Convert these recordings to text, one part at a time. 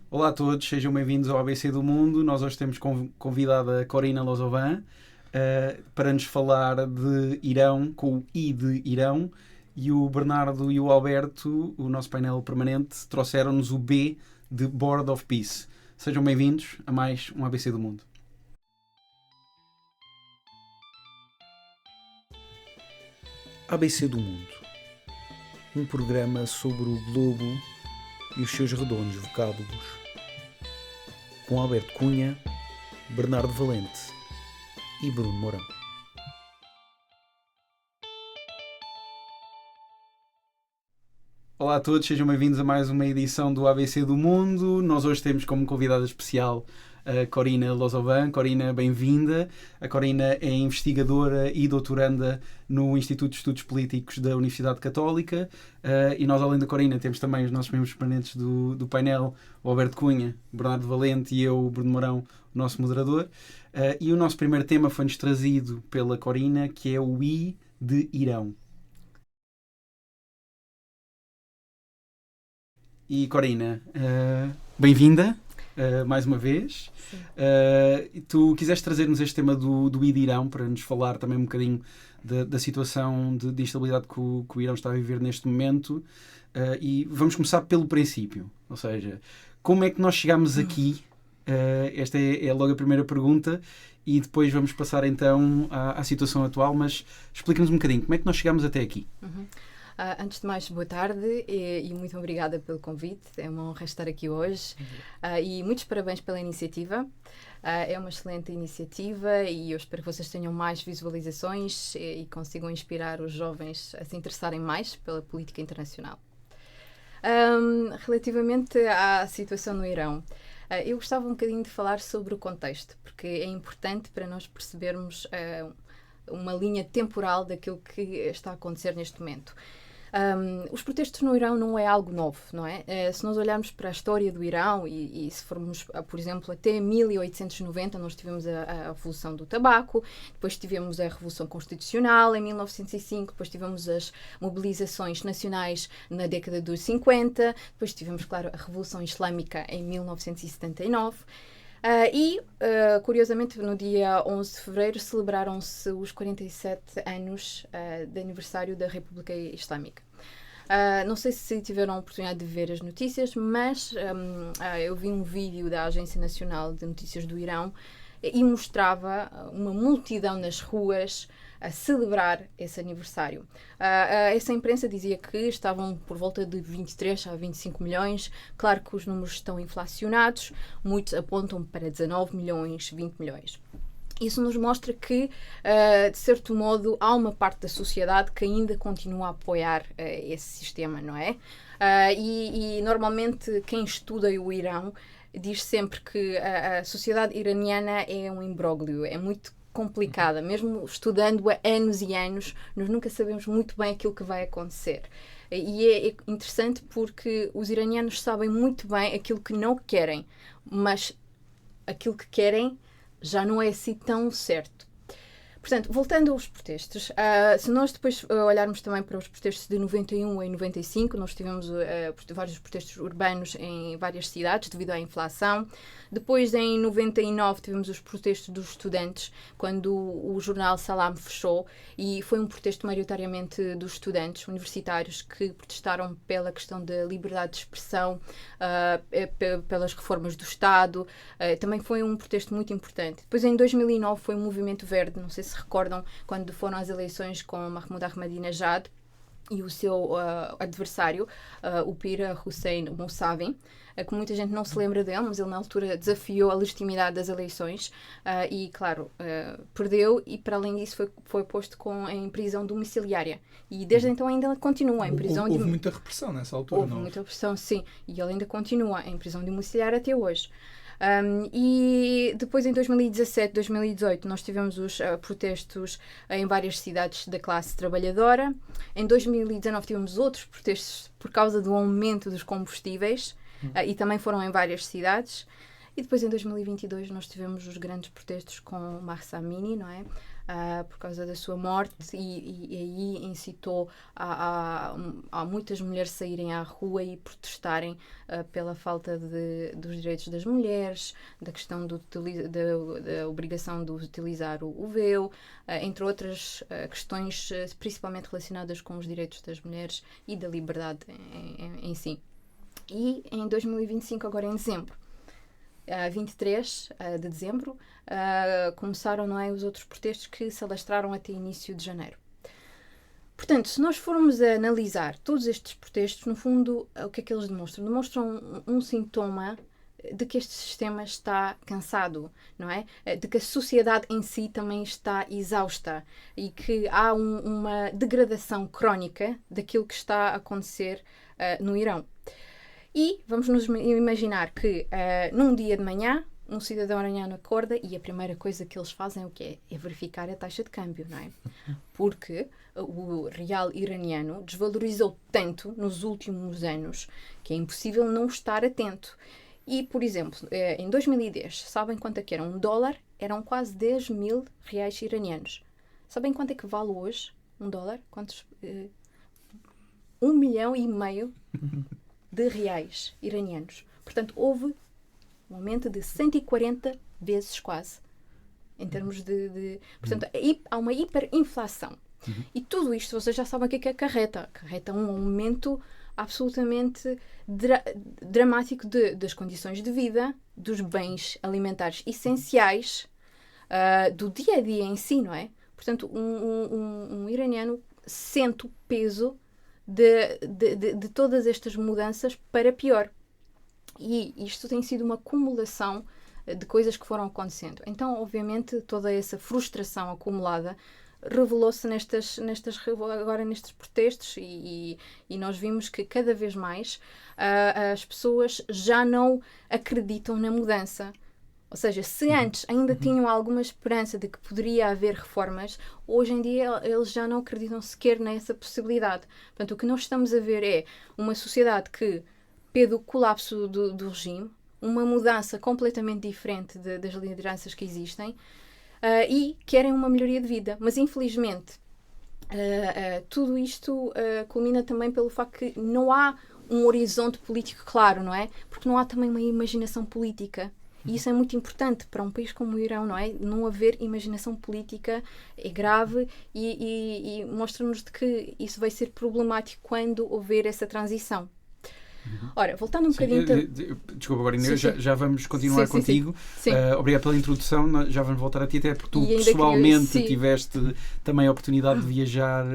Olá a todos, sejam bem-vindos ao ABC do Mundo. Nós hoje temos convidada a Corina Lozovan para nos falar de Irão, com o I de Irão, e o Bernardo e o Alberto, o nosso painel permanente, trouxeram-nos o B de Board of Peace. Sejam bem-vindos a mais um ABC do Mundo. ABC do Mundo, um programa sobre o globo e os seus redondos vocábulos, com Alberto Cunha, Bernardo Valente e Bruno Mourão. Olá a todos, sejam bem-vindos a mais uma edição do ABC do Mundo. Nós hoje temos como convidada especial a Corina Lozovan. Corina, bem-vinda. A Corina é investigadora e doutoranda no Instituto de Estudos Políticos da Universidade Católica. E nós, além da Corina, temos também os nossos membros permanentes do painel, o Alberto Cunha, o Bernardo Valente e eu, o Bruno Mourão, o nosso moderador. E o nosso primeiro tema foi-nos trazido pela Corina, que é o I de Irão. E Corina, bem-vinda mais uma vez. Tu quiseste trazer-nos este tema do I de Irão para nos falar também um bocadinho da situação de instabilidade que o Irão está a viver neste momento. E vamos começar pelo princípio, ou seja, como é que nós chegámos aqui? Esta é logo a primeira pergunta e depois vamos passar então à situação atual, mas explica-nos um bocadinho, como é que nós chegámos até aqui? Antes de mais, boa tarde e muito obrigada pelo convite. É uma honra estar aqui hoje. E muitos parabéns pela iniciativa. É uma excelente iniciativa e eu espero que vocês tenham mais visualizações e consigam inspirar os jovens a se interessarem mais pela política internacional. Relativamente à situação no Irão, eu gostava um bocadinho de falar sobre o contexto, porque é importante para nós percebermos uma linha temporal daquilo que está a acontecer neste momento. Os protestos no Irão não é algo novo, não é? Se nós olharmos para a história do Irão e se formos, por exemplo, até 1890, nós tivemos a Revolução do Tabaco, depois tivemos a Revolução Constitucional em 1905, depois tivemos as mobilizações nacionais na década dos 50, depois tivemos, claro, a Revolução Islâmica em 1979. Curiosamente, no dia 11 de fevereiro celebraram-se os 47 anos de aniversário da República Islâmica. Não sei se tiveram a oportunidade de ver as notícias, mas eu vi um vídeo da Agência Nacional de Notícias do Irão e mostrava uma multidão nas ruas a celebrar esse aniversário. Essa imprensa dizia que estavam por volta de 23 a 25 milhões. Claro que os números estão inflacionados, muitos apontam para 19 milhões, 20 milhões. Isso nos mostra que, de certo modo, há uma parte da sociedade que ainda continua a apoiar esse sistema, não é? E normalmente quem estuda o Irão diz sempre que a sociedade iraniana é um imbróglio, é muito complicada, mesmo estudando há anos e anos, nós nunca sabemos muito bem aquilo que vai acontecer. E é interessante porque os iranianos sabem muito bem aquilo que não querem, mas aquilo que querem já não é assim tão certo. Portanto, voltando aos protestos, se nós depois olharmos também para os protestos de 91 e 95, nós tivemos vários protestos urbanos em várias cidades devido à inflação. Depois, em 99, tivemos os protestos dos estudantes, quando o jornal Salam fechou, e foi um protesto maioritariamente dos estudantes universitários que protestaram pela questão da liberdade de expressão, pelas reformas do Estado. Também foi um protesto muito importante. Depois, em 2009, foi o Movimento Verde, não sei se recordam, quando foram às eleições com Mahmoud Ahmadinejad e o seu adversário, o Pir Hussein Mousavi, que muita gente não se lembra dele, mas ele na altura desafiou a legitimidade das eleições e, claro, perdeu e, para além disso, foi posto em prisão domiciliária. E desde então ainda continua em prisão Houve muita repressão nessa altura, Houve muita repressão, sim. E ele ainda continua em prisão domiciliária até hoje. E depois, em 2017, 2018, nós tivemos os protestos em várias cidades da classe trabalhadora. Em 2019 tivemos outros protestos por causa do aumento dos combustíveis e também foram em várias cidades. E depois, em 2022, nós tivemos os grandes protestos com o Mahsa Amini, não é? por causa da sua morte, e aí incitou a muitas mulheres saírem à rua e protestarem pela falta dos direitos das mulheres, da questão da obrigação de utilizar o véu, entre outras questões principalmente relacionadas com os direitos das mulheres e da liberdade em si. E em 2025, agora em dezembro, 23 de dezembro, começaram, não é, os outros protestos que se alastraram até início de janeiro. Portanto, se nós formos a analisar todos estes protestos, no fundo, o que é que eles demonstram? Demonstram um sintoma de que este sistema está cansado, não é? De que a sociedade em si também está exausta e que há uma degradação crónica daquilo que está a acontecer no Irão. E vamos nos imaginar que num dia de manhã um cidadão iraniano acorda e a primeira coisa que eles fazem o quê? É verificar a taxa de câmbio, não é? Porque o real iraniano desvalorizou tanto nos últimos anos que é impossível não estar atento. E, por exemplo, em 2010, sabem quanto é que era um dólar? Eram quase 10 mil reais iranianos. Sabem quanto é que vale hoje um dólar? Quantos? 1,5 milhão de reais iranianos. Portanto, houve um aumento de 140 vezes quase, em termos de... Portanto, há uma hiperinflação. E tudo isto, vocês já sabem o que é que acarreta. Acarreta um aumento absolutamente dramático das condições de vida, dos bens alimentares essenciais, do dia-a-dia em si, não é? Portanto, um iraniano sente o peso de todas estas mudanças para pior. E isto tem sido uma acumulação de coisas que foram acontecendo. Então, obviamente, toda essa frustração acumulada revelou-se agora nestes protestos e nós vimos que cada vez mais as pessoas já não acreditam na mudança. Ou seja, se antes ainda tinham alguma esperança de que poderia haver reformas, hoje em dia eles já não acreditam sequer nessa possibilidade. Portanto, o que nós estamos a ver é uma sociedade que, pelo colapso do regime, uma mudança completamente diferente das lideranças que existem, e querem uma melhoria de vida. Mas, infelizmente, tudo isto culmina também pelo facto que não há um horizonte político claro, não é? Porque não há também uma imaginação política. E isso é muito importante para um país como o Irão, não é? Não haver imaginação política é grave e mostra-nos de que isso vai ser problemático quando houver essa transição. Ora, voltando um bocadinho... Desculpa, Corina, já vamos continuar contigo. Sim. Obrigado pela introdução, já vamos voltar a ti, até porque tu pessoalmente tiveste também a oportunidade de viajar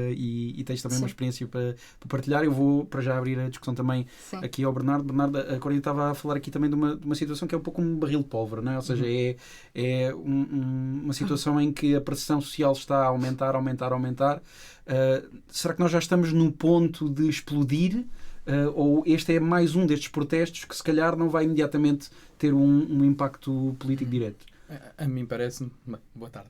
e tens também uma experiência para partilhar. Eu vou para já abrir a discussão também aqui ao Bernardo. Bernardo, a Corina estava a falar aqui também de uma situação que é um pouco um barril de pólvora, não é? Ou seja, é uma situação em que a pressão social está a aumentar. Será que nós já estamos no ponto de explodir? Ou este é mais um destes protestos que se calhar não vai imediatamente ter um impacto político direto? A mim parece-me... Boa tarde.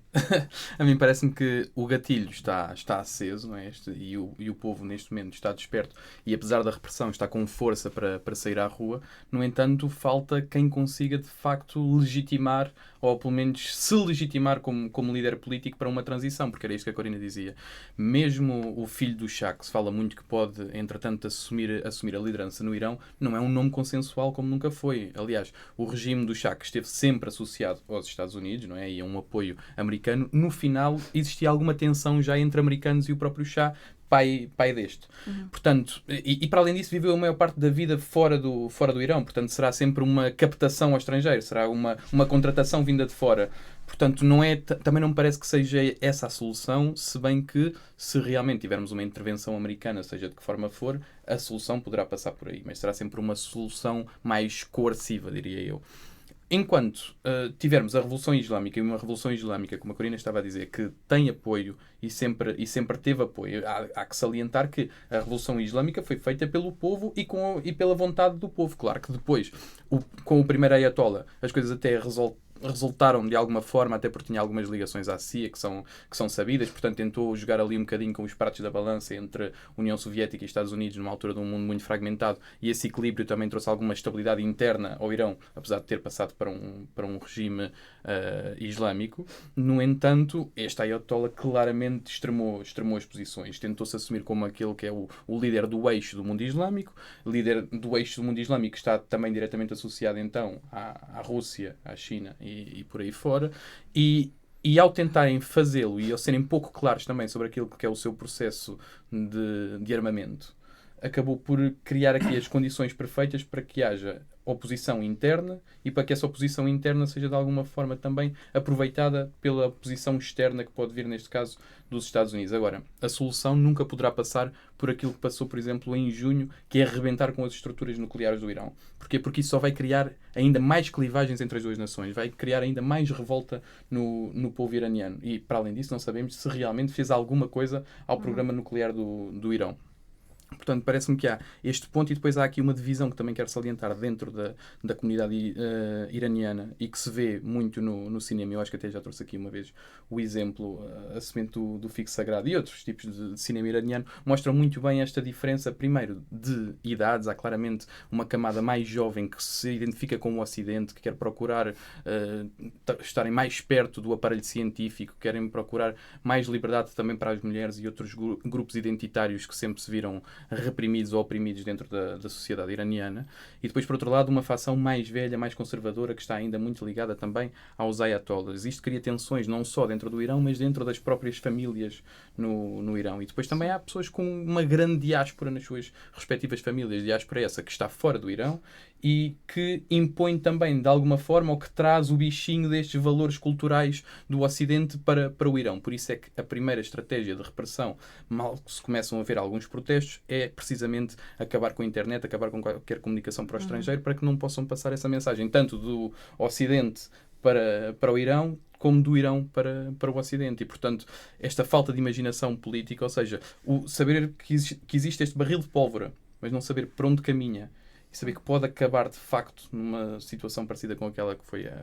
A mim parece-me que o gatilho está aceso, não é? E o povo neste momento está desperto e, apesar da repressão, está com força para sair à rua. No entanto, falta quem consiga de facto legitimar, ou pelo menos se legitimar como líder político para uma transição, porque era isto que a Corina dizia. Mesmo o filho do Shah, que se fala muito que pode, entretanto, assumir a liderança no Irão, não é um nome consensual como nunca foi. Aliás, o regime do Shah, que esteve sempre associado aos Estados Unidos, não é? E a um apoio americano, no final existia alguma tensão já entre americanos e o próprio Shah, pai deste. Portanto, e para além disso, viveu a maior parte da vida fora do Irão. Portanto, será sempre uma captação ao estrangeiro, será uma contratação vinda de fora. Portanto, também não me parece que seja essa a solução, se bem que, se realmente tivermos uma intervenção americana, seja de que forma for, a solução poderá passar por aí. Mas será sempre uma solução mais coerciva, diria eu. Enquanto tivermos a Revolução Islâmica, e uma Revolução Islâmica, como a Corina estava a dizer, que tem apoio e sempre teve apoio, há que salientar que a Revolução Islâmica foi feita pelo povo e pela vontade do povo. Claro que depois, com o primeiro Ayatollah, as coisas até resultaram de alguma forma, até porque tinha algumas ligações à CIA que são sabidas, portanto tentou jogar ali um bocadinho com os pratos da balança entre União Soviética e Estados Unidos numa altura de um mundo muito fragmentado, e esse equilíbrio também trouxe alguma estabilidade interna ao Irão, apesar de ter passado para um regime islâmico. No entanto, este Ayatollah claramente extremou as posições, tentou-se assumir como aquele que é o líder do eixo do mundo islâmico, líder do eixo do mundo islâmico está também diretamente associado então à Rússia, à China e por aí fora, e ao tentarem fazê-lo e ao serem pouco claros também sobre aquilo que é o seu processo de armamento, acabou por criar aqui as condições perfeitas para que haja oposição interna e para que essa oposição interna seja de alguma forma também aproveitada pela oposição externa que pode vir, neste caso, dos Estados Unidos. Agora, a solução nunca poderá passar por aquilo que passou, por exemplo, em junho, que é arrebentar com as estruturas nucleares do Irão. Porquê? Porque isso só vai criar ainda mais clivagens entre as duas nações, vai criar ainda mais revolta no povo iraniano. E, para além disso, não sabemos se realmente fez alguma coisa ao programa nuclear do Irão. Portanto, parece-me que há este ponto e depois há aqui uma divisão que também quero salientar dentro da comunidade iraniana e que se vê muito no cinema. Eu acho que até já trouxe aqui uma vez o exemplo, a semente do figo sagrado e outros tipos de cinema iraniano, mostram muito bem esta diferença, primeiro, de idades. Há claramente uma camada mais jovem que se identifica com o Ocidente, que quer procurar estarem mais perto do aparelho científico, querem procurar mais liberdade também para as mulheres e outros grupos identitários que sempre se viram reprimidos ou oprimidos dentro da sociedade iraniana. E depois, por outro lado, uma facção mais velha, mais conservadora, que está ainda muito ligada também aos ayatollahs. Isto cria tensões não só dentro do Irão, mas dentro das próprias famílias no Irão. E depois também há pessoas com uma grande diáspora nas suas respectivas famílias. Diáspora essa que está fora do Irão e que impõe também, de alguma forma, ou que traz o bichinho destes valores culturais do Ocidente para o Irão. Por isso é que a primeira estratégia de repressão, mal que se começam a ver alguns protestos, é precisamente acabar com a internet, acabar com qualquer comunicação para o estrangeiro, para que não possam passar essa mensagem, tanto do Ocidente para o Irão, como do Irão para o Ocidente. E, portanto, esta falta de imaginação política, ou seja, o saber que existe este barril de pólvora, mas não saber para onde caminha, e saber que pode acabar, de facto, numa situação parecida com aquela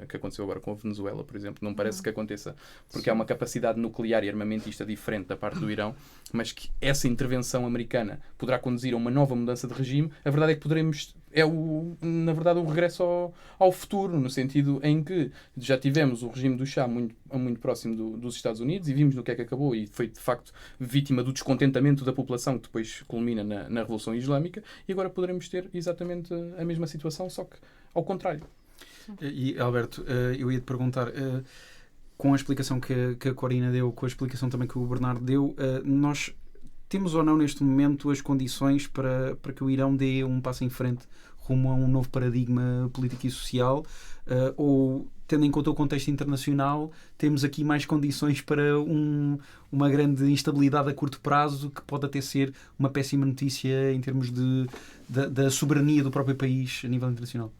que aconteceu agora com a Venezuela, por exemplo. Não parece que aconteça, porque há uma capacidade nuclear e armamentista diferente da parte do Irão, mas que essa intervenção americana poderá conduzir a uma nova mudança de regime. A verdade é que poderemos... na verdade, o regresso ao futuro, no sentido em que já tivemos o regime do Shah muito próximo dos Estados Unidos e vimos no que é que acabou e foi, de facto, vítima do descontentamento da população que depois culmina na Revolução Islâmica, e agora poderemos ter exatamente a mesma situação, só que ao contrário. E, Alberto, eu ia-te perguntar, com a explicação que a Corina deu, com a explicação também que o Bernardo deu, nós temos ou não neste momento as condições para que o Irão dê um passo em frente rumo a um novo paradigma político e social, ou, tendo em conta o contexto internacional, temos aqui mais condições para uma grande instabilidade a curto prazo, que pode até ser uma péssima notícia em termos da soberania do próprio país a nível internacional?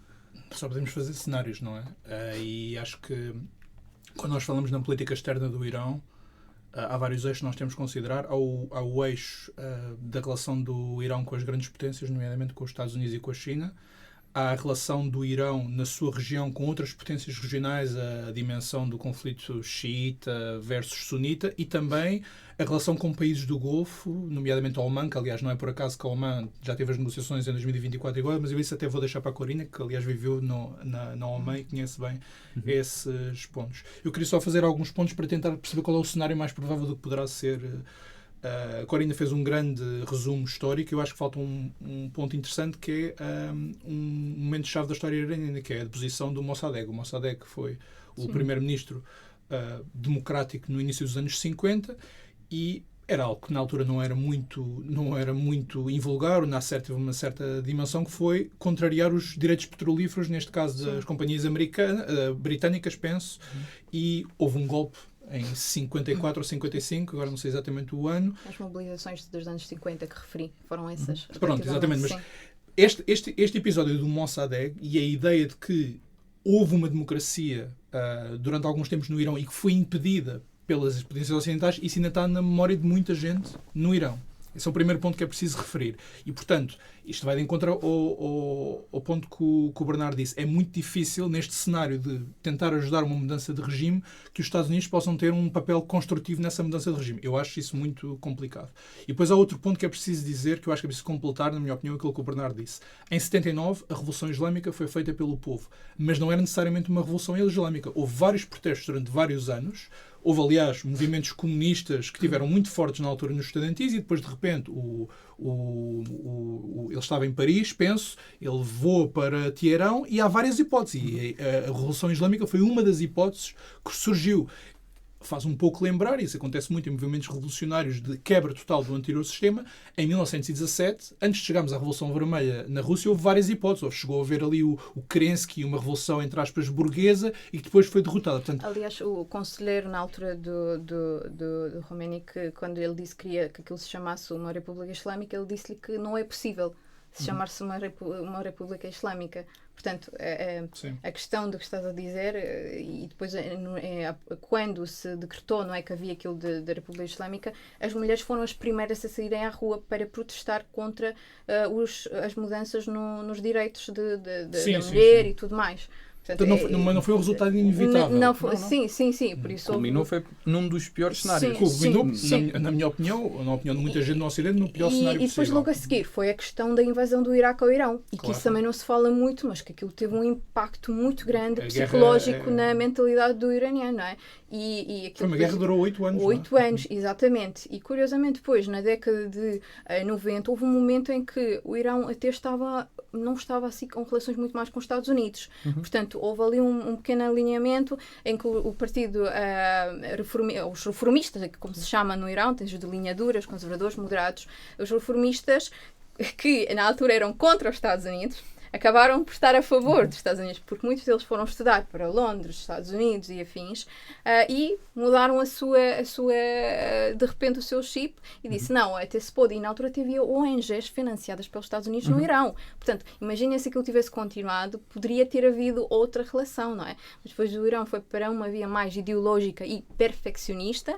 Só podemos fazer cenários, não é? E acho que quando nós falamos na política externa do Irão, há vários eixos que nós temos que considerar. Há o eixo da relação do Irão com as grandes potências, nomeadamente com os Estados Unidos e com a China. Há a relação do Irão na sua região com outras potências regionais, a dimensão do conflito xiita versus sunita, e também a relação com países do Golfo, nomeadamente a Oman, que aliás não é por acaso que a Oman já teve as negociações em 2024 igual, mas eu isso até vou deixar para a Corina, que aliás viveu na Oman e conhece bem esses pontos. Eu queria só fazer alguns pontos para tentar perceber qual é o cenário mais provável do que poderá ser. A Corina fez um grande resumo histórico. Eu acho que falta um ponto interessante, que é um momento-chave da história iraniana, que é a deposição do Mossadegh. O Mossadegh foi o primeiro-ministro democrático no início dos anos 50 e era algo que na altura não era muito invulgar, teve uma certa dimensão, que foi contrariar os direitos petrolíferos, neste caso das companhias britânicas, penso, e houve um golpe em 54 ou 55, agora não sei exatamente o ano. As mobilizações dos anos 50 que referi foram essas. Pronto, exatamente. Mas este episódio do Mossadegh e a ideia de que houve uma democracia durante alguns tempos no Irão e que foi impedida pelas potências ocidentais, isso ainda está na memória de muita gente no Irão. Esse é o primeiro ponto que é preciso referir. E, portanto, isto vai de encontro ao ponto que o Bernardo disse. É muito difícil, neste cenário de tentar ajudar uma mudança de regime, que os Estados Unidos possam ter um papel construtivo nessa mudança de regime. Eu acho isso muito complicado. E depois há outro ponto que é preciso dizer, que eu acho que é preciso completar, na minha opinião, aquilo que o Bernardo disse. Em 79, a Revolução Islâmica foi feita pelo povo, mas não era necessariamente uma Revolução Islâmica. Houve vários protestos durante vários anos. Houve, aliás, movimentos comunistas que tiveram muito fortes na altura nos estudantis e depois, de repente, ele estava em Paris, penso, ele voa para Teherão e há várias hipóteses. E a Revolução Islâmica foi uma das hipóteses que surgiu. Faz um pouco lembrar, isso acontece muito em movimentos revolucionários de quebra total do anterior sistema. Em 1917, antes de chegarmos à Revolução Vermelha na Rússia, houve várias hipóteses. Chegou a haver ali o Kerensky, uma revolução, entre aspas, burguesa, e que depois foi derrotada. Portanto, aliás, o conselheiro na altura do Khomeini, que quando ele disse que queria que aquilo se chamasse uma República Islâmica, ele disse-lhe que não é possível se chamar-se uma República Islâmica. Portanto, a questão do que estás a dizer, e depois quando se decretou, não é, que havia aquilo da República Islâmica, as mulheres foram as primeiras a saírem à rua para protestar contra as mudanças nos direitos da mulher e tudo mais. Portanto, não foi um resultado inevitável. Não. Sim. Por isso culminou foi num dos piores cenários. Culminou, na minha opinião, na opinião de muita gente no Ocidente, no pior cenário possível. E depois, logo a seguir, foi a questão da invasão do Iraque ao Irão. E que isso também não se fala muito, mas que aquilo teve um impacto muito grande psicológico na mentalidade do iraniano, não é? Foi uma guerra que durou 8 anos. 8 anos, exatamente. E curiosamente, depois, na década de 90, houve um momento em que o Irão até não estava assim com relações muito mais com os Estados Unidos. Portanto, houve ali um pequeno alinhamento em que o partido, os reformistas, como se chama no Irão, tens os de linha dura, os conservadores moderados, os reformistas, que na altura eram contra os Estados Unidos, acabaram por estar a favor dos Estados Unidos, porque muitos deles foram estudar para Londres, Estados Unidos e afins, e mudaram de repente o seu chip e disse, não, até se pode. E na altura havia ONGs financiadas pelos Estados Unidos no Irão. Portanto, imaginem se aquilo tivesse continuado, poderia ter havido outra relação, não é? Mas depois o Irão foi para uma via mais ideológica e perfeccionista,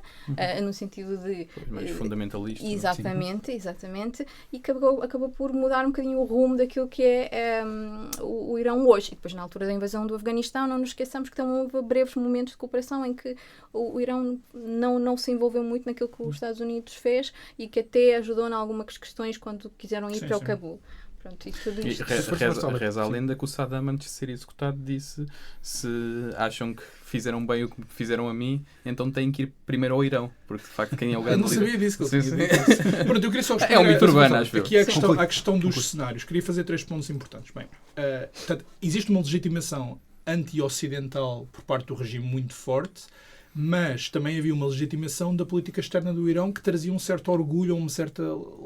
no sentido de... mais fundamentalista. Exatamente. E acabou por mudar um bocadinho o rumo daquilo que é o Irão hoje. E depois, na altura da invasão do Afeganistão, não nos esqueçamos que também houve breves momentos de cooperação em que o Irão não se envolveu muito naquilo que os Estados Unidos fez e que até ajudou em algumas questões quando quiseram ir para o Cabul. Pronto, e tudo isto. Reza a lenda que o Saddam, antes de ser executado, disse: se acham que fizeram bem o que fizeram a mim, então têm que ir primeiro ao Irão, porque de facto quem é o grande líder. Eu não sabia disso. Pronto, eu queria só é um mito urbano, acho eu. Aqui a questão dos cenários. Queria fazer 3 pontos importantes. Bem, portanto, existe uma legitimação anti-ocidental por parte do regime muito forte, mas também havia uma legitimação da política externa do Irão que trazia um certo orgulho, um certo...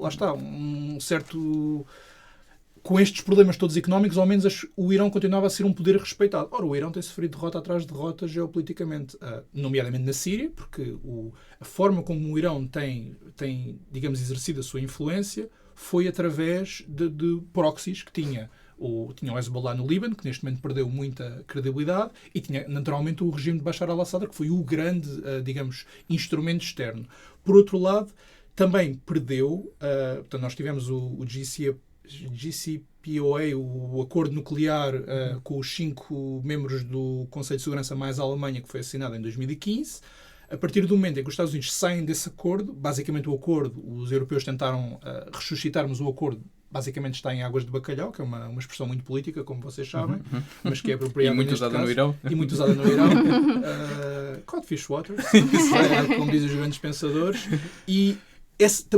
Com estes problemas todos económicos, ao menos o Irão continuava a ser um poder respeitado. Ora, o Irão tem sofrido derrota atrás de derrota geopoliticamente, nomeadamente na Síria, porque a forma como o Irão tem, digamos, exercido a sua influência foi através de proxies que tinha o Hezbollah no Líbano, que neste momento perdeu muita credibilidade, e tinha naturalmente o regime de Bashar al-Assad, que foi o grande, digamos, instrumento externo. Por outro lado, também perdeu, portanto, nós tivemos o GCPOA, o acordo nuclear com os 5 membros do Conselho de Segurança mais a Alemanha, que foi assinado em 2015. A partir do momento em que os Estados Unidos saem desse acordo, basicamente o acordo, os europeus tentaram ressuscitar, mas o acordo basicamente está em águas de bacalhau, que é uma expressão muito política, como vocês sabem, mas que é apropriada e muito usada no Irão. E muito usada no Irão. Codfish water, como dizem os grandes pensadores. E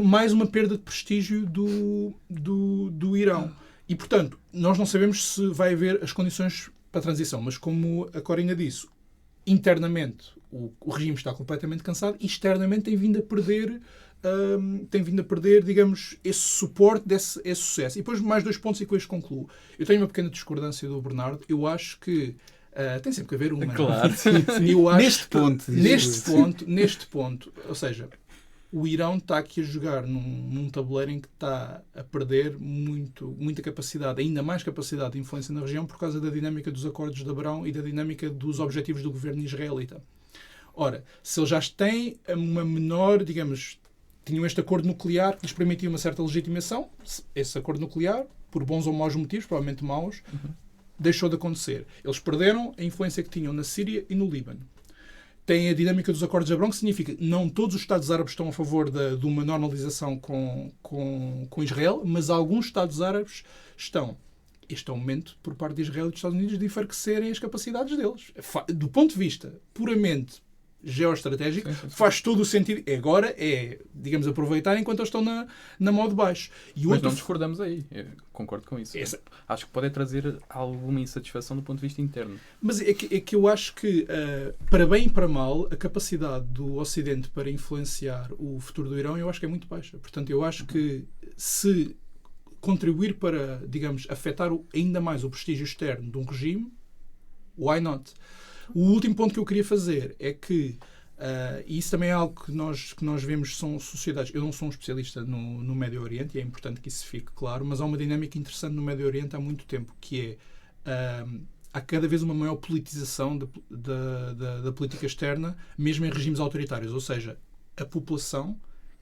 mais uma perda de prestígio do Irão. E, portanto, nós não sabemos se vai haver as condições para a transição, mas como a Corina disse, internamente o regime está completamente cansado e externamente tem vindo a perder, digamos, esse suporte, esse sucesso. E depois mais 2 pontos e com isto concluo. Eu tenho uma pequena discordância do Bernardo. Eu acho que tem sempre que haver uma. Claro. Eu acho Neste ponto, ou seja, o Irão está aqui a jogar num tabuleiro em que está a perder muita capacidade, ainda mais capacidade de influência na região por causa da dinâmica dos acordos de Abrão e da dinâmica dos objetivos do governo israelita. Ora, se eles já têm uma menor, digamos, tinham este acordo nuclear que lhes permitia uma certa legitimação. Esse acordo nuclear, por bons ou maus motivos, provavelmente maus, deixou de acontecer. Eles perderam a influência que tinham na Síria e no Líbano. Tem a dinâmica dos acordos de Abrão, que significa que não todos os Estados árabes estão a favor de uma normalização com Israel, mas alguns Estados árabes estão. Este é o momento, por parte de Israel e dos Estados Unidos, de enfraquecerem as capacidades deles. Do ponto de vista puramente geoestratégico, faz todo o sentido. Agora é, digamos, aproveitar enquanto eles estão na mão de baixo. Mas não discordamos aí. Eu concordo com isso. Acho que pode trazer alguma insatisfação do ponto de vista interno. Mas é que eu acho que, para bem e para mal, a capacidade do Ocidente para influenciar o futuro do Irão, eu acho que é muito baixa. Portanto, eu acho que se contribuir para, digamos, afetar ainda mais o prestígio externo de um regime, why not? O último ponto que eu queria fazer é que, e isso também é algo que nós vemos, são sociedades. Eu não sou um especialista no Médio Oriente, e é importante que isso fique claro, mas há uma dinâmica interessante no Médio Oriente há muito tempo, que é, há cada vez uma maior politização da política externa, mesmo em regimes autoritários. Ou seja, a população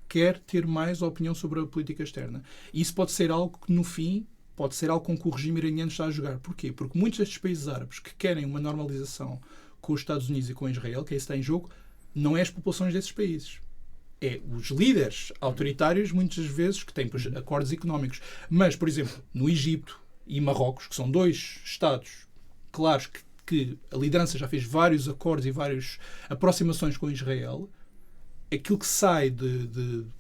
quer ter mais opinião sobre a política externa. E isso pode ser algo que, no fim, pode ser algo com que o regime iraniano está a jogar. Porquê? Porque muitos destes países árabes que querem uma normalização com os Estados Unidos e com Israel, que é isso que está em jogo, não é as populações desses países. É os líderes autoritários, muitas vezes, que têm acordos económicos. Mas, por exemplo, no Egito e Marrocos, que são dois Estados claros que a liderança já fez vários acordos e várias aproximações com Israel, aquilo que sai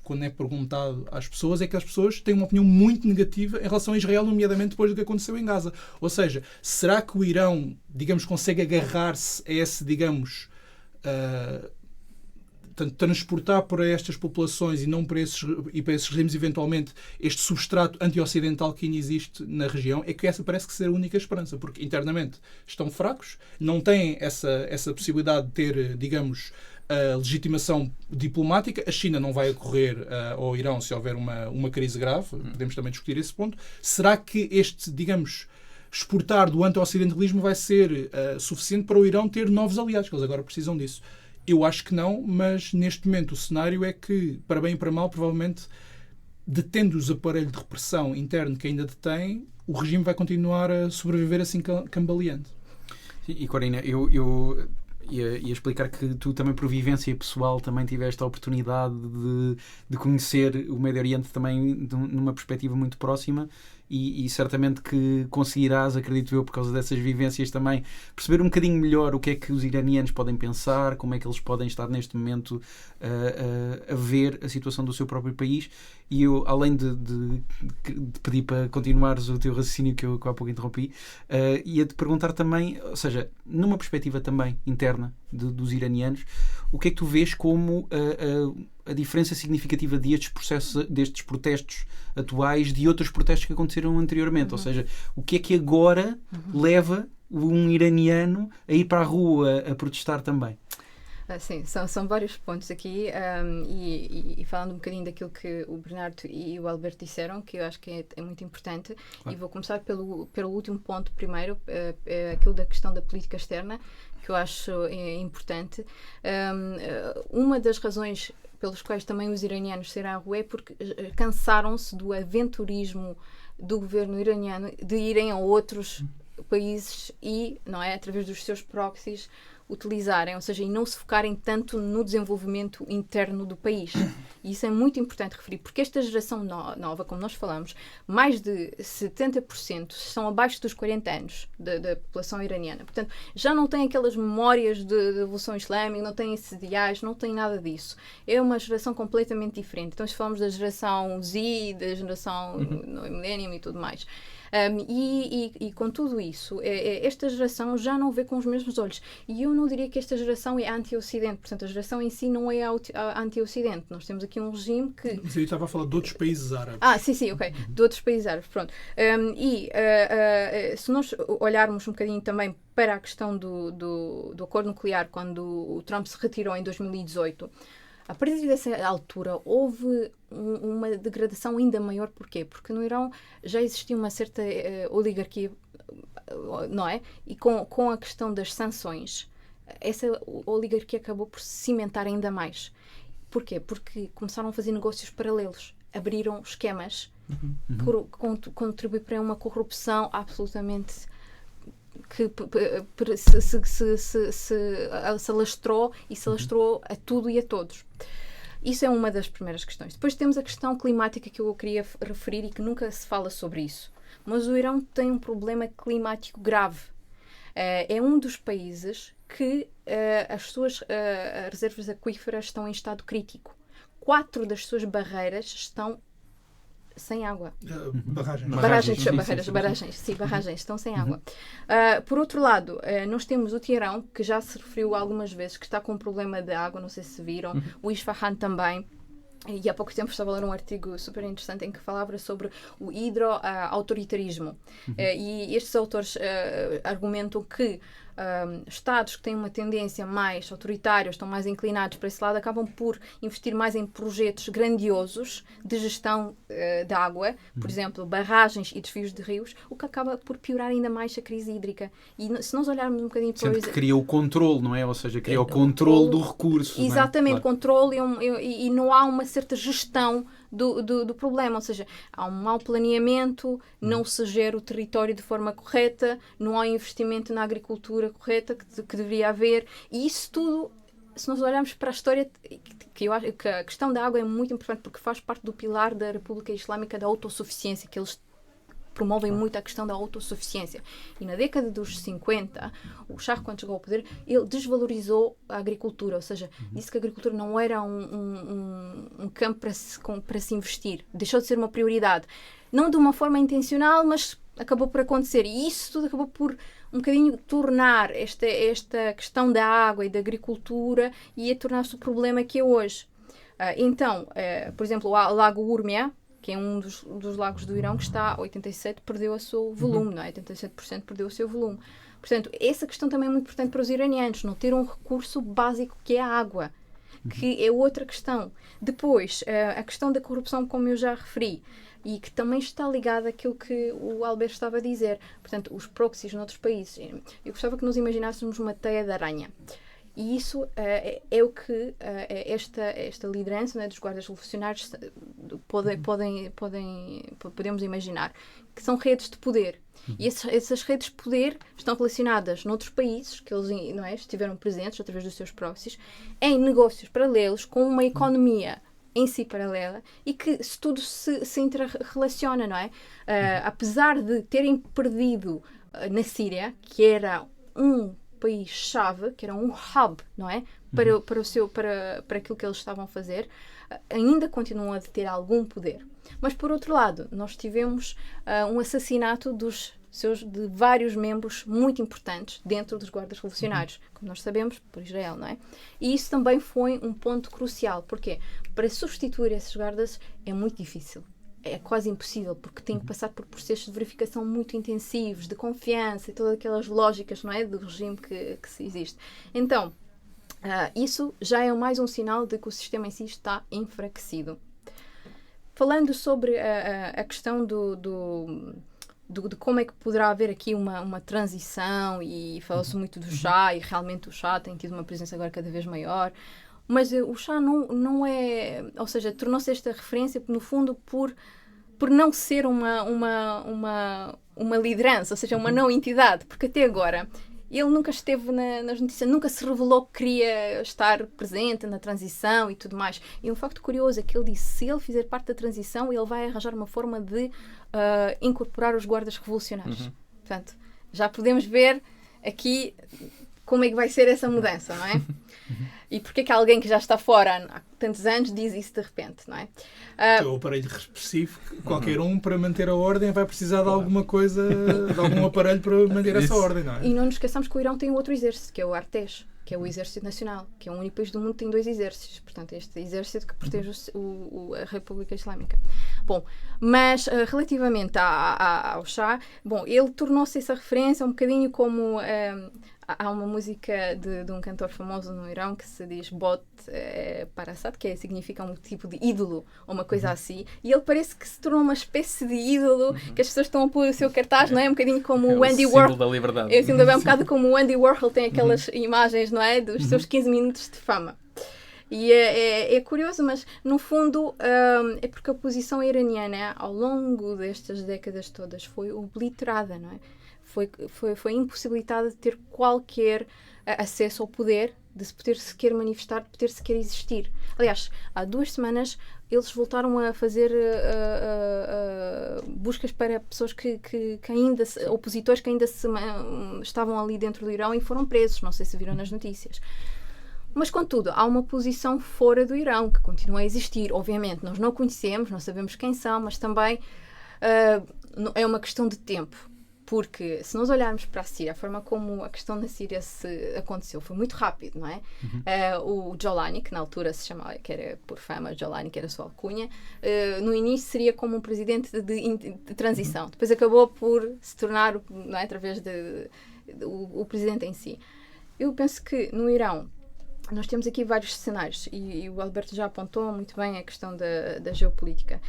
quando é perguntado às pessoas é que as pessoas têm uma opinião muito negativa em relação a Israel, nomeadamente depois do que aconteceu em Gaza. Ou seja, será que o Irão, digamos, consegue agarrar-se a esse, digamos, transportar para estas populações e não para esses regimes, eventualmente, este substrato anti-ocidental que ainda existe na região? É que essa parece que ser a única esperança, porque internamente estão fracos, não têm essa possibilidade de ter, digamos, a legitimação diplomática. A China não vai acorrer ao Irão se houver uma crise grave. Podemos também discutir esse ponto. Será que este, digamos, exportar do anti-ocidentalismo vai ser suficiente para o Irão ter novos aliados, que eles agora precisam disso? Eu acho que não, mas neste momento o cenário é que, para bem e para mal, provavelmente, detendo os aparelhos de repressão interno que ainda detém, o regime vai continuar a sobreviver assim cambaleante. E Corina, eu ia explicar que tu também, por vivência pessoal, também tiveste a oportunidade de conhecer o Médio Oriente também numa perspectiva muito próxima, e certamente que conseguirás, acredito eu, por causa dessas vivências também, perceber um bocadinho melhor o que é que os iranianos podem pensar, como é que eles podem estar neste momento a ver a situação do seu próprio país. E eu, além de pedir para continuares o teu raciocínio que eu há pouco interrompi, ia-te perguntar também, ou seja, numa perspectiva também interna dos iranianos, o que é que tu vês como a diferença significativa destes protestos atuais de outros protestos que aconteceram anteriormente? Ou seja, o que é que agora leva um iraniano a ir para a rua a protestar também? Sim, são vários pontos aqui, e falando um bocadinho daquilo que o Bernardo e o Alberto disseram, que eu acho que é muito importante, claro. E vou começar pelo último ponto primeiro, aquilo da questão da política externa, que eu acho importante. Uma das razões pelos quais também os iranianos saíram à rua é porque cansaram-se do aventurismo do governo iraniano de irem a outros países e, não é, através dos seus proxies, utilizarem, ou seja, e não se focarem tanto no desenvolvimento interno do país. E isso é muito importante referir, porque esta geração nova, como nós falamos, mais de 70% são abaixo dos 40 anos da população iraniana. Portanto, já não tem aquelas memórias da Revolução Islâmica, não tem esses ideais, não tem nada disso. É uma geração completamente diferente. Então, se falamos da geração Z, da geração Millennium e tudo mais. E com tudo isso, esta geração já não vê com os mesmos olhos. E eu não diria que esta geração é anti-ocidente. Portanto, a geração em si não é anti-ocidente. Nós temos aqui um regime que... Mas eu estava a falar de outros países árabes. Sim, ok. De outros países árabes, pronto. Se nós olharmos um bocadinho também para a questão do acordo nuclear, quando o Trump se retirou em 2018, a partir dessa altura houve uma degradação ainda maior. Porquê? Porque no Irão já existia uma certa oligarquia, não é? E com a questão das sanções, essa oligarquia acabou por se cimentar ainda mais. Porquê? Porque começaram a fazer negócios paralelos. Abriram esquemas que contribuem para uma corrupção absolutamente que se alastrou e se alastrou a tudo e a todos. Isso é uma das primeiras questões. Depois temos a questão climática que eu queria referir e que nunca se fala sobre isso. Mas o Irão tem um problema climático grave. É um dos países que as suas reservas aquíferas estão em estado crítico. 4 das suas barreiras estão sem água. Barragens estão sem água. Por outro lado, nós temos o Teherão, que já se referiu algumas vezes, que está com um problema de água, não sei se viram, o Isfahan também. E há pouco tempo estava a ler um artigo super interessante em que falava sobre o hidro-autoritarismo. E estes autores argumentam que Estados que têm uma tendência mais autoritária, estão mais inclinados para esse lado, acabam por investir mais em projetos grandiosos de gestão da água, por exemplo, barragens e desvios de rios, o que acaba por piorar ainda mais a crise hídrica. E se nós olharmos um bocadinho para que cria o controle, não é? Ou seja, cria o controle do recurso. Exatamente, não é? Claro. Controle e não há uma certa gestão do problema, ou seja, há um mau planeamento, não se gera o território de forma correta, não há investimento na agricultura correta que deveria haver, e isso tudo, se nós olharmos para a história, que eu acho que a questão da água é muito importante porque faz parte do pilar da República Islâmica da autossuficiência, que eles promovem muito a questão da autossuficiência. E na década dos 50, o Shah, quando chegou ao poder, ele desvalorizou a agricultura, ou seja, disse que a agricultura não era um campo para se investir, deixou de ser uma prioridade. Não de uma forma intencional, mas acabou por acontecer. E isso tudo acabou por um bocadinho tornar esta questão da água e da agricultura e a tornar-se o problema que é hoje. Então, por exemplo, o Lago Urmia, que é um dos lagos do Irão, que está a 87%, perdeu o seu volume, não é? 87% perdeu o seu volume. Portanto, essa questão também é muito importante para os iranianos, não ter um recurso básico que é a água, que é outra questão. Depois, a questão da corrupção, como eu já referi, e que também está ligada àquilo que o Alberto estava a dizer. Portanto, os proxies noutros países. Eu gostava que nos imaginássemos uma teia de aranha. E isso é o que esta liderança, né, dos guardas revolucionários podemos imaginar, que são redes de poder. E essas redes de poder estão relacionadas noutros países, que eles, não é, estiveram presentes através dos seus proxies, em negócios paralelos, com uma economia em si paralela, e que tudo se interrelaciona, não é? Apesar de terem perdido na Síria, que era um país-chave, que era um hub, não é? Para aquilo que eles estavam a fazer, ainda continuam a ter algum poder. Mas, por outro lado, nós tivemos um assassinato de vários membros muito importantes dentro dos guardas revolucionários, como nós sabemos, por Israel, não é? E isso também foi um ponto crucial. Porquê? Para substituir esses guardas é muito difícil. É quase impossível, porque tem que passar por processos de verificação muito intensivos, de confiança e todas aquelas lógicas, não é, do regime que se existe. Então, isso já é mais um sinal de que o sistema em si está enfraquecido. Falando sobre a questão de como é que poderá haver aqui uma transição, e fala-se muito do Shah, e realmente o Shah tem tido uma presença agora cada vez maior, mas o Shah não é, ou seja, tornou-se esta referência no fundo por não ser uma liderança, ou seja, uma não entidade, porque até agora ele nunca esteve nas notícias, nunca se revelou que queria estar presente na transição e tudo mais. E um facto curioso é que ele disse que se ele fizer parte da transição, ele vai arranjar uma forma de incorporar os guardas revolucionários. Portanto, já podemos ver aqui como é que vai ser essa mudança, não é? E porque é que alguém que já está fora há tantos anos diz isso de repente, não é? O aparelho repressivo, qualquer um para manter a ordem vai precisar de alguma coisa, de algum aparelho para manter essa ordem, não é? E não nos esqueçamos que o Irão tem outro exército, que é o Artesh, que é o Exército Nacional, que é o único país do mundo que tem 2 exércitos. Portanto, este exército que protege a República Islâmica. Bom, mas relativamente ao Shah, bom, ele tornou-se essa referência um bocadinho como... há uma música de um cantor famoso no Irão que se diz Bot Parasat, que significa um tipo de ídolo, ou uma coisa assim, e ele parece que se tornou uma espécie de ídolo, que as pessoas estão a pôr o seu cartaz, não é? Um bocadinho como o Andy Warhol. Símbolo da liberdade. É um bocado como o Andy Warhol tem aquelas imagens, não é? Dos seus 15 minutos de fama. E é curioso, mas no fundo é porque a posição iraniana ao longo destas décadas todas foi obliterada, não é? Foi impossibilitada de ter qualquer acesso ao poder, de se poder sequer manifestar, de poder sequer existir. Aliás, há 2 semanas eles voltaram a fazer buscas para pessoas que ainda, opositores que ainda estavam ali dentro do Irão e foram presos, não sei se viram nas notícias. Mas, contudo, há uma posição fora do Irão que continua a existir. Obviamente, nós não conhecemos, não sabemos quem são, mas também é uma questão de tempo. Porque, se nós olharmos para a Síria, a forma como a questão na Síria aconteceu foi muito rápido, não é? O Jolani, que na altura se chamava, que era por fama, Jolani, que era a sua alcunha, no início seria como um presidente de transição. Depois acabou por se tornar, não é, através o presidente em si. Eu penso que no Irão nós temos aqui vários cenários e o Alberto já apontou muito bem a questão da geopolítica.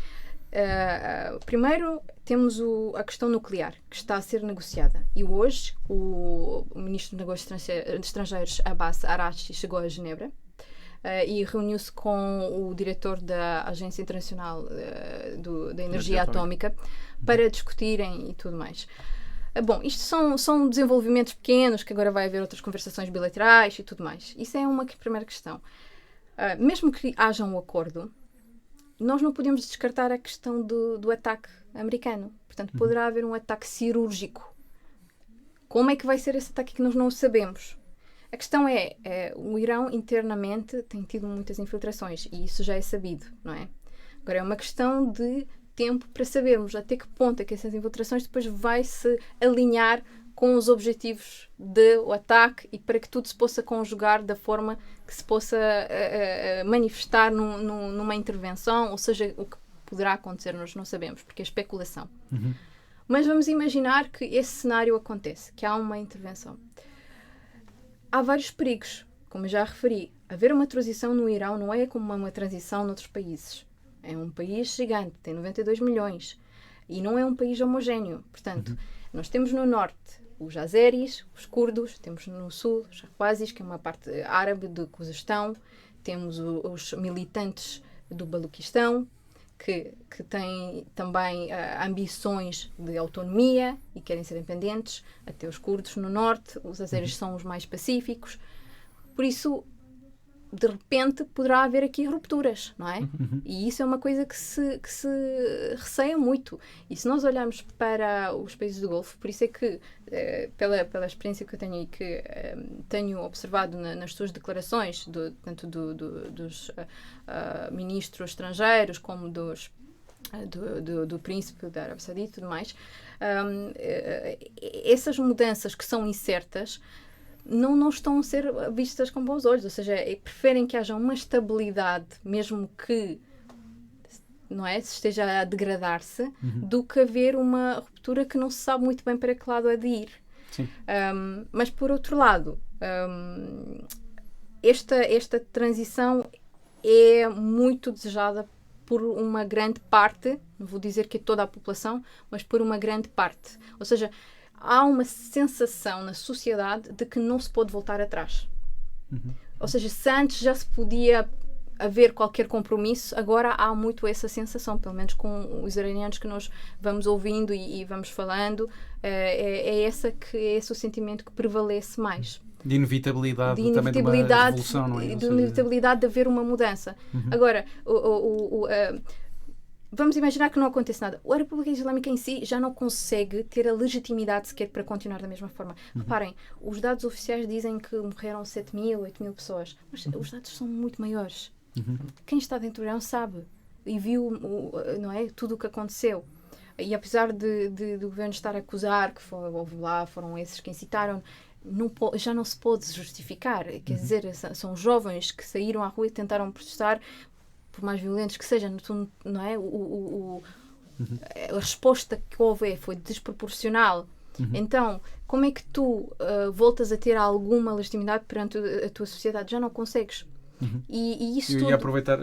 Primeiro temos a questão nuclear, que está a ser negociada. E hoje o ministro dos Negócios Estrangeiros, Abbas Araghchi, chegou a Genebra e reuniu-se com o diretor da Agência Internacional da Energia Atómica para discutirem e tudo mais. Bom, isto são desenvolvimentos pequenos, que agora vai haver outras conversações bilaterais e tudo mais. Isso é uma primeira questão. Mesmo que haja um acordo, nós não podemos descartar a questão do ataque americano. Portanto, poderá haver um ataque cirúrgico. Como é que vai ser esse ataque que nós não sabemos? A questão o Irão internamente tem tido muitas infiltrações e isso já é sabido, não é? Agora é uma questão de tempo para sabermos até que ponto é que essas infiltrações depois vai se alinhar com os objetivos do ataque e para que tudo se possa conjugar da forma que se possa manifestar numa intervenção, ou seja, o que poderá acontecer nós não sabemos, porque é especulação. Mas vamos imaginar que esse cenário acontece, que há uma intervenção. Há vários perigos, como eu já referi. Haver uma transição no Irão não é como uma transição noutros países. É um país gigante, tem 92 milhões e não é um país homogéneo. Portanto, nós temos no norte os azeris, os curdos, temos no sul os ahwazis, que é uma parte árabe do Cuzestão, temos os militantes do Baluquistão, que têm também ambições de autonomia e querem ser independentes, até os curdos no norte, os azeris são os mais pacíficos. Por isso, de repente, poderá haver aqui rupturas, não é? E isso é uma coisa que se receia muito. E se nós olharmos para os países do Golfo, por isso é que, pela experiência que eu tenho e que tenho observado nas suas declarações, tanto dos ministros estrangeiros como do príncipe da Arábia Saudita e tudo mais, essas mudanças que são incertas não estão a ser vistas com bons olhos, ou seja, preferem que haja uma estabilidade, mesmo que não é, se esteja a degradar-se, do que haver uma ruptura que não se sabe muito bem para que lado é de ir. Mas, por outro lado, esta transição é muito desejada por uma grande parte, não vou dizer que é toda a população, mas por uma grande parte. Ou seja, há uma sensação na sociedade de que não se pode voltar atrás. Ou seja, se antes já se podia haver qualquer compromisso, agora há muito essa sensação, pelo menos com os iranianos que nós vamos ouvindo e vamos falando, é esse o sentimento que prevalece mais. De inevitabilidade, também de uma revolução, não é? De inevitabilidade de haver uma mudança. Agora, vamos imaginar que não acontece nada. A República Islâmica em si já não consegue ter a legitimidade sequer para continuar da mesma forma. Reparem, os dados oficiais dizem que morreram 7.000, 8.000 pessoas. Mas os dados são muito maiores. Quem está dentro do Irão sabe e viu não é, tudo o que aconteceu. E apesar do governo estar a acusar que foram esses que incitaram, já não se pode justificar. Quer dizer, são jovens que saíram à rua e tentaram protestar, por mais violentos que sejam, não é? A resposta que houve foi desproporcional. Então, como é que tu voltas a ter alguma legitimidade perante a tua sociedade? Já não consegues. E isso eu ia aproveitar,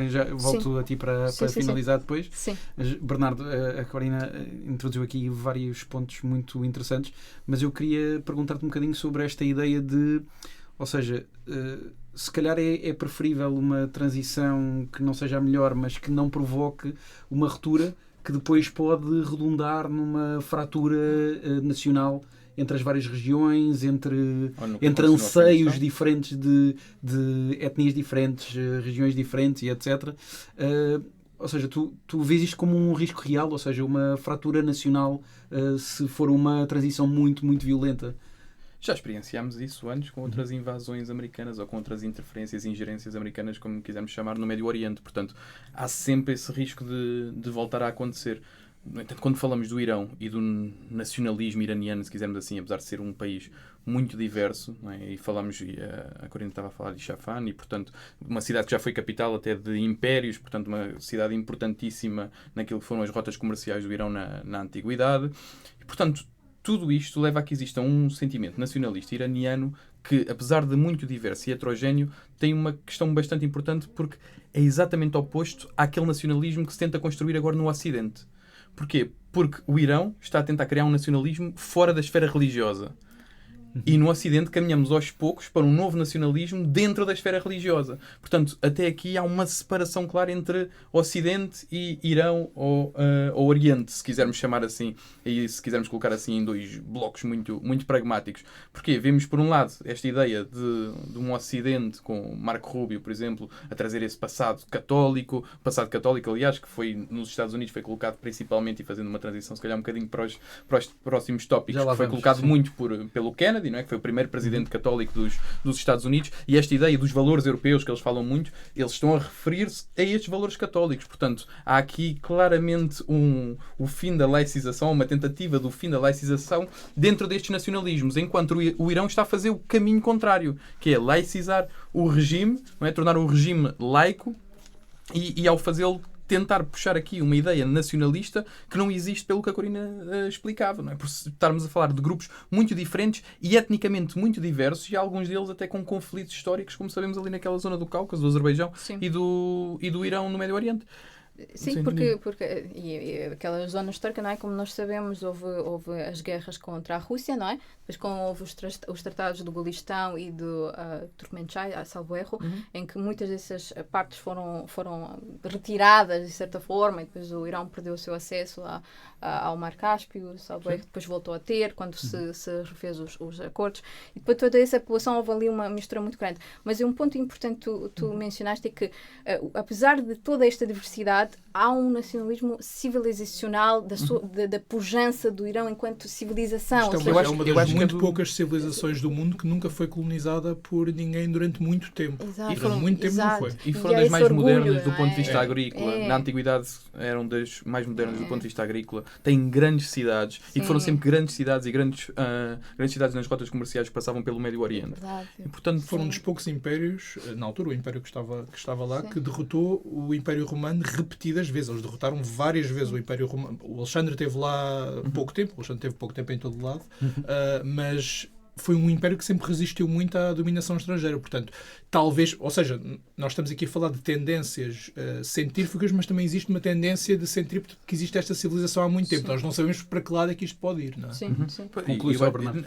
já volto a ti para finalizar depois. Sim. Bernardo, a Corina introduziu aqui vários pontos muito interessantes, mas eu queria perguntar-te um bocadinho sobre esta ideia de Ou seja, se calhar é preferível uma transição que não seja a melhor, mas que não provoque uma ruptura que depois pode redundar numa fratura nacional entre as várias regiões, entre anseios diferentes de etnias diferentes, regiões diferentes e etc. Ou seja, tu vês isto como um risco real, ou seja, uma fratura nacional se for uma transição muito, muito violenta. Já experienciámos isso antes com outras invasões americanas ou com outras interferências e ingerências americanas, como quisermos chamar, no Médio Oriente. Portanto, há sempre esse risco de voltar a acontecer. No entanto, quando falamos do Irão e do nacionalismo iraniano, se quisermos assim, apesar de ser um país muito diverso, não é? E falamos, a Corina estava a falar de Isfahan, e portanto uma cidade que já foi capital até de impérios, portanto uma cidade importantíssima naquilo que foram as rotas comerciais do Irão na antiguidade, e portanto tudo isto leva a que exista um sentimento nacionalista iraniano que, apesar de muito diverso e heterogéneo, tem uma questão bastante importante, porque é exatamente oposto àquele nacionalismo que se tenta construir agora no Ocidente. Porquê? Porque o Irão está a tentar criar um nacionalismo fora da esfera religiosa. E no Ocidente caminhamos aos poucos para um novo nacionalismo dentro da esfera religiosa. Portanto, até aqui há uma separação clara entre Ocidente e Irão ou Oriente, se quisermos chamar assim, e se quisermos colocar assim em dois blocos muito, muito pragmáticos. Porque vemos, por um lado, esta ideia de um Ocidente, com Marco Rubio, por exemplo, a trazer esse passado católico, aliás, que foi nos Estados Unidos foi colocado principalmente, e fazendo uma transição se calhar um bocadinho para os próximos tópicos, que foi colocado muito pelo Kennedy, não é? Que foi o primeiro presidente católico dos Estados Unidos, e esta ideia dos valores europeus que eles falam muito, eles estão a referir-se a estes valores católicos. Portanto, há aqui claramente o fim da laicização, uma tentativa do fim da laicização dentro destes nacionalismos, enquanto o Irão está a fazer o caminho contrário, que é laicizar o regime, não é? Tornar o regime laico, e ao fazê-lo tentar puxar aqui uma ideia nacionalista que não existe, pelo que a Corina explicava, não é? Por estarmos a falar de grupos muito diferentes e etnicamente muito diversos, e alguns deles até com conflitos históricos, como sabemos ali naquela zona do Cáucaso, do Azerbaijão e do Irão no Médio Oriente. Sim, porque e aquela zona histórica, não é? Como nós sabemos, houve as guerras contra a Rússia, não é? Depois houve os tratados do Golistão e do Turkmenchai, a salvo erro, em que muitas dessas partes foram retiradas, de certa forma, e depois o Irão perdeu o seu acesso ao Mar Cáspio, salvo erro, depois voltou a ter, quando se refez os acordos. E depois toda essa população, houve ali uma mistura muito grande. Mas um ponto importante que tu mencionaste é que, apesar de toda esta diversidade, há um nacionalismo civilizacional da pujança do Irão enquanto civilização. É uma das muito poucas civilizações do mundo que nunca foi colonizada por ninguém durante muito tempo. Exato. E durante muito tempo não foi. E foram das mais modernas do ponto de vista agrícola. Na antiguidade eram das mais modernas do ponto de vista agrícola. Têm grandes cidades, e que foram sempre grandes cidades e grandes cidades nas rotas comerciais que passavam pelo Médio Oriente. E, portanto, foram dos poucos impérios, na altura, o império que estava lá, que derrotou o Império Romano repetidas vezes. Eles derrotaram várias vezes o Império Romano. O Alexandre esteve lá pouco tempo, o Alexandre teve pouco tempo em todo lado, mas foi um império que sempre resistiu muito à dominação estrangeira. Portanto, talvez, ou seja, nós estamos aqui a falar de tendências centrífugas, mas também existe uma tendência de centrípeta, que existe esta civilização há muito tempo. Nós não sabemos para que lado é que isto pode ir, não é? Sim.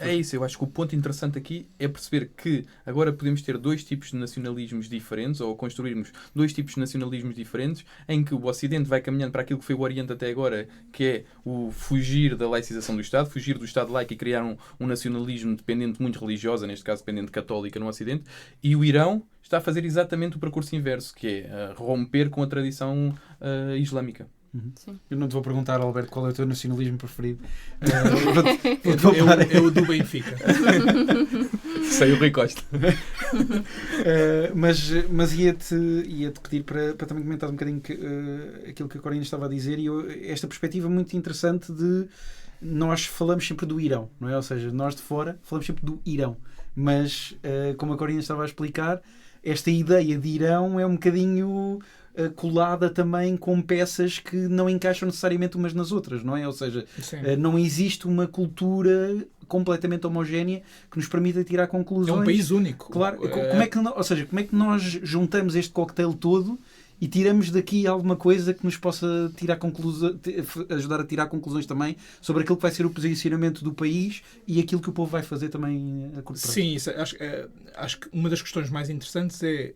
É isso, eu acho que o ponto interessante aqui é perceber que agora podemos ter dois tipos de nacionalismos diferentes, ou construirmos dois tipos de nacionalismos diferentes, em que o Ocidente vai caminhando para aquilo que foi o Oriente até agora, que é o fugir da laicização do Estado, fugir do Estado laico e criar um nacionalismo dependente muito religiosa, neste caso dependente católica no Ocidente, e o Irão está a fazer exatamente o percurso inverso, que é romper com a tradição islâmica. Eu não te vou perguntar, Alberto, qual é o teu nacionalismo preferido. É o do Benfica. Sei o Rui Costa. Mas ia-te pedir para também comentar um bocadinho aquilo que a Corina estava a dizer, e esta perspectiva muito interessante de nós falamos sempre do Irão, não é? Ou seja, nós de fora falamos sempre do Irão, mas como a Corina estava a explicar, esta ideia de Irão é um bocadinho colada também com peças que não encaixam necessariamente umas nas outras, não é? Ou seja, não existe uma cultura completamente homogénea que nos permita tirar conclusões. É um país único. Claro. Como é que nós juntamos este cocktail todo e tiramos daqui alguma coisa que nos possa ajudar a tirar conclusões também sobre aquilo que vai ser o posicionamento do país e aquilo que o povo vai fazer também a curto prazo. Sim, acho que uma das questões mais interessantes é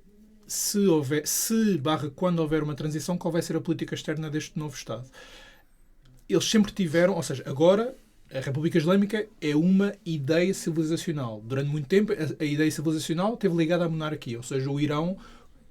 quando houver uma transição, qual vai ser a política externa deste novo Estado. Eles sempre tiveram, ou seja, agora a República Islâmica é uma ideia civilizacional. Durante muito tempo a ideia civilizacional esteve ligada à monarquia, ou seja, o Irão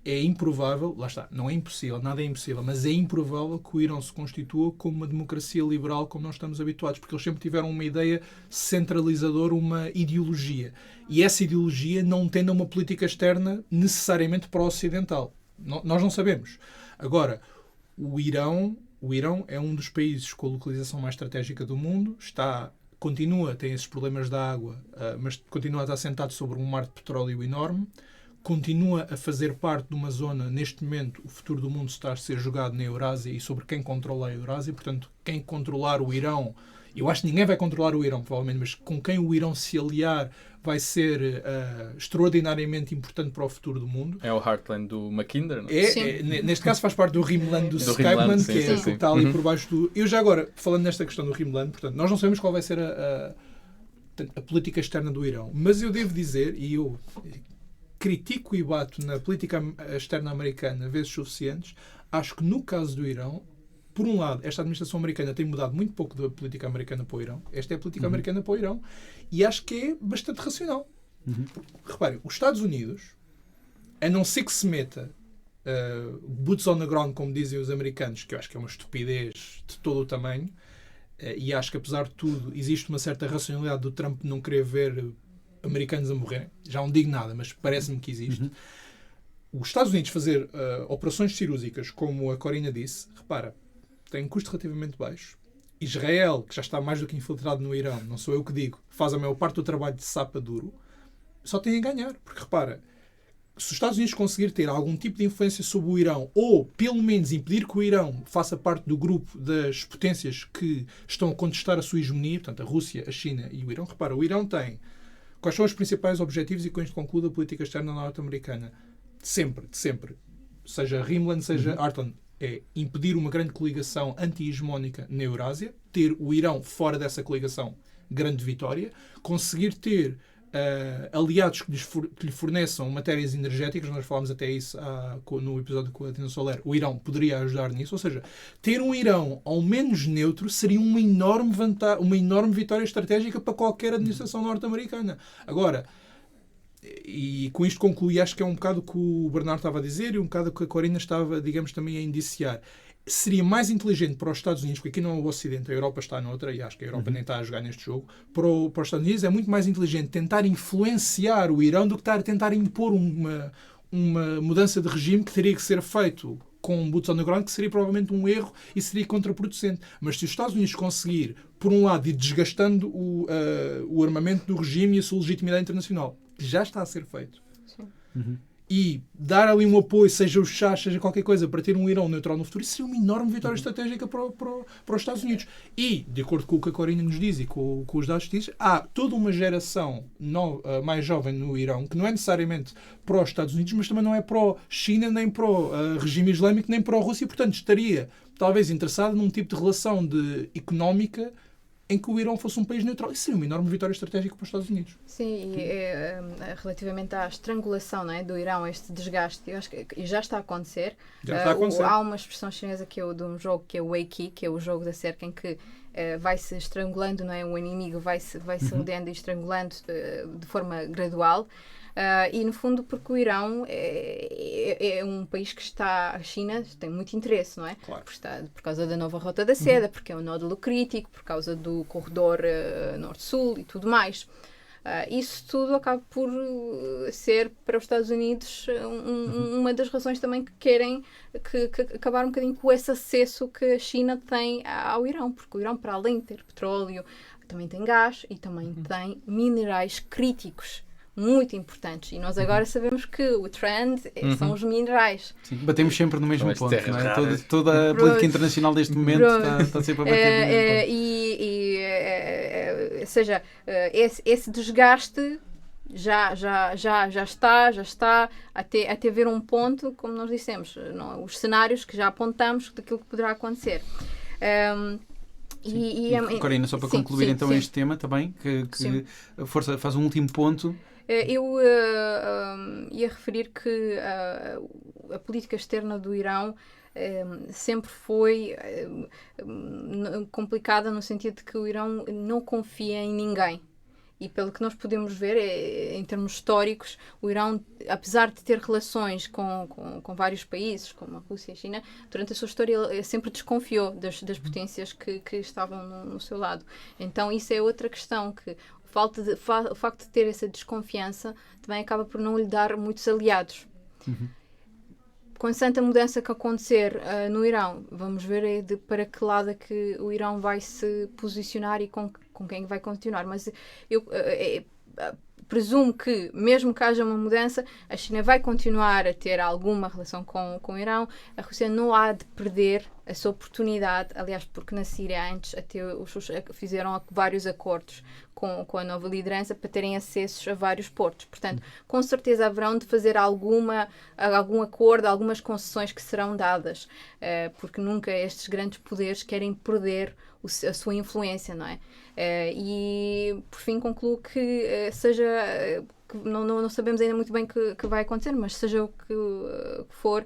é improvável, lá está, não é impossível, nada é impossível, mas é improvável que o Irão se constitua como uma democracia liberal como nós estamos habituados, porque eles sempre tiveram uma ideia centralizadora, uma ideologia. E essa ideologia não tende a uma política externa necessariamente pró-ocidental. Nós não sabemos. Agora, o Irão é um dos países com a localização mais estratégica do mundo, tem esses problemas da água, mas continua a estar sentado sobre um mar de petróleo enorme, continua a fazer parte de uma zona, neste momento, o futuro do mundo está a ser jogado na Eurásia e sobre quem controla a Eurásia, portanto, quem controlar o Irão, eu acho que ninguém vai controlar o Irão, provavelmente, mas com quem o Irão se aliar vai ser extraordinariamente importante para o futuro do mundo. É o Heartland do Mackinder, não é? Neste caso faz parte do Rimland do Skypeman, que está ali por baixo do... Eu já agora, falando nesta questão do Rimland, portanto, nós não sabemos qual vai ser a política externa do Irão, mas eu devo dizer, e eu critico e bato na política externa americana vezes suficientes, acho que no caso do Irão, por um lado, esta administração americana tem mudado muito pouco da política americana para o Irão. Esta é a política americana para o Irão. E acho que é bastante racional. Reparem, os Estados Unidos, a não ser que se meta boots on the ground, como dizem os americanos, que eu acho que é uma estupidez de todo o tamanho, e acho que, apesar de tudo, existe uma certa racionalidade do Trump não querer ver americanos a morrer. Já não digo nada, mas parece-me que existe. Os Estados Unidos fazer operações cirúrgicas, como a Corina disse, repara, tem um custo relativamente baixo. Israel, que já está mais do que infiltrado no Irão, não sou eu que digo, faz a maior parte do trabalho de sapa duro, só tem a ganhar. Porque, repara, se os Estados Unidos conseguir ter algum tipo de influência sobre o Irão, ou, pelo menos, impedir que o Irão faça parte do grupo das potências que estão a contestar a sua hegemonia, portanto, a Rússia, a China e o Irão, repara, o Irão tem... Quais são os principais objetivos e com isto concluo a política externa norte-americana? De sempre. Seja Rimland, seja Heartland. É impedir uma grande coligação anti-hegemónica na Eurásia, ter o Irão fora dessa coligação, grande vitória, conseguir ter aliados que lhe forneçam matérias energéticas, nós falámos até isso no episódio com a Tina Soler, o Irão poderia ajudar nisso, ou seja, ter um Irão ao menos neutro seria uma enorme vitória estratégica para qualquer administração norte-americana. Agora, e com isto concluí, acho que é um bocado o que o Bernardo estava a dizer e um bocado o que a Corina estava, digamos, também a indiciar. Seria mais inteligente para os Estados Unidos, porque aqui não é o Ocidente, a Europa está noutra, e acho que a Europa nem está a jogar neste jogo, para os Estados Unidos é muito mais inteligente tentar influenciar o Irão do que tentar impor uma mudança de regime que teria que ser feito com boots on the ground, que seria provavelmente um erro e seria contraproducente. Mas se os Estados Unidos conseguir, por um lado, ir desgastando o armamento do regime e a sua legitimidade internacional, que já está a ser feito, e dar ali um apoio, seja o chá, seja qualquer coisa, para ter um Irão neutral no futuro, isso seria uma enorme vitória estratégica para os Estados Unidos. E, de acordo com o que a Corina nos diz e com os dados que diz, há toda uma geração mais jovem no Irão que não é necessariamente para os Estados Unidos, mas também não é pró-China, nem pró-regime islâmico, nem pró-Rússia, e, portanto, estaria talvez interessado num tipo de relação económica em que o Irão fosse um país neutral. Isso seria uma enorme vitória estratégica para os Estados Unidos. Sim, e relativamente à estrangulação, não é, do Irão, este desgaste, eu acho que já está a acontecer. Há uma expressão chinesa de um jogo que é o Weiqi, que é o jogo da cerca, em que vai-se estrangulando, não é? O inimigo vai-se rodeando e estrangulando de forma gradual. E, no fundo, porque o Irão é um país que a China tem muito interesse, não é? Claro. Por causa da nova Rota da Seda, porque é um nódulo crítico, por causa do corredor norte-sul e tudo mais. Isso tudo acaba por ser, para os Estados Unidos, uma das razões também que querem que acabar um bocadinho com esse acesso que a China tem ao Irão, porque o Irão, para além de ter petróleo, também tem gás e também tem minerais críticos muito importantes. E nós agora sabemos que o trend são os minerais. Sim, batemos sempre no mesmo ponto, não é? Toda a política internacional deste momento está sempre a bater no mesmo ponto. Ou seja, esse desgaste já está até ver um ponto, como nós dissemos, não, os cenários que já apontamos daquilo que poderá acontecer. Corina, só para concluir este tema também, que Força faz um último ponto. Eu ia referir que a política externa do Irão sempre foi complicada no sentido de que o Irão não confia em ninguém. E pelo que nós podemos ver, em termos históricos, o Irão, apesar de ter relações com vários países, como a Rússia e a China, durante a sua história ele sempre desconfiou das potências que estavam no seu lado. Então isso é outra questão, que o facto de ter essa desconfiança também acaba por não lhe dar muitos aliados. Com tanta mudança que acontecer no Irão, vamos ver para que lado é que o Irão vai se posicionar e com quem vai continuar. Mas eu presumo que, mesmo que haja uma mudança, a China vai continuar a ter alguma relação com o Irão. A Rússia não há de perder essa oportunidade, aliás, porque na Síria antes até fizeram vários acordos com a nova liderança para terem acessos a vários portos. Portanto, com certeza haverão de fazer algum acordo, algumas concessões que serão dadas, porque nunca estes grandes poderes querem perder a sua influência, não é? E, por fim, concluo que não sabemos ainda muito bem o que vai acontecer, mas seja o que for,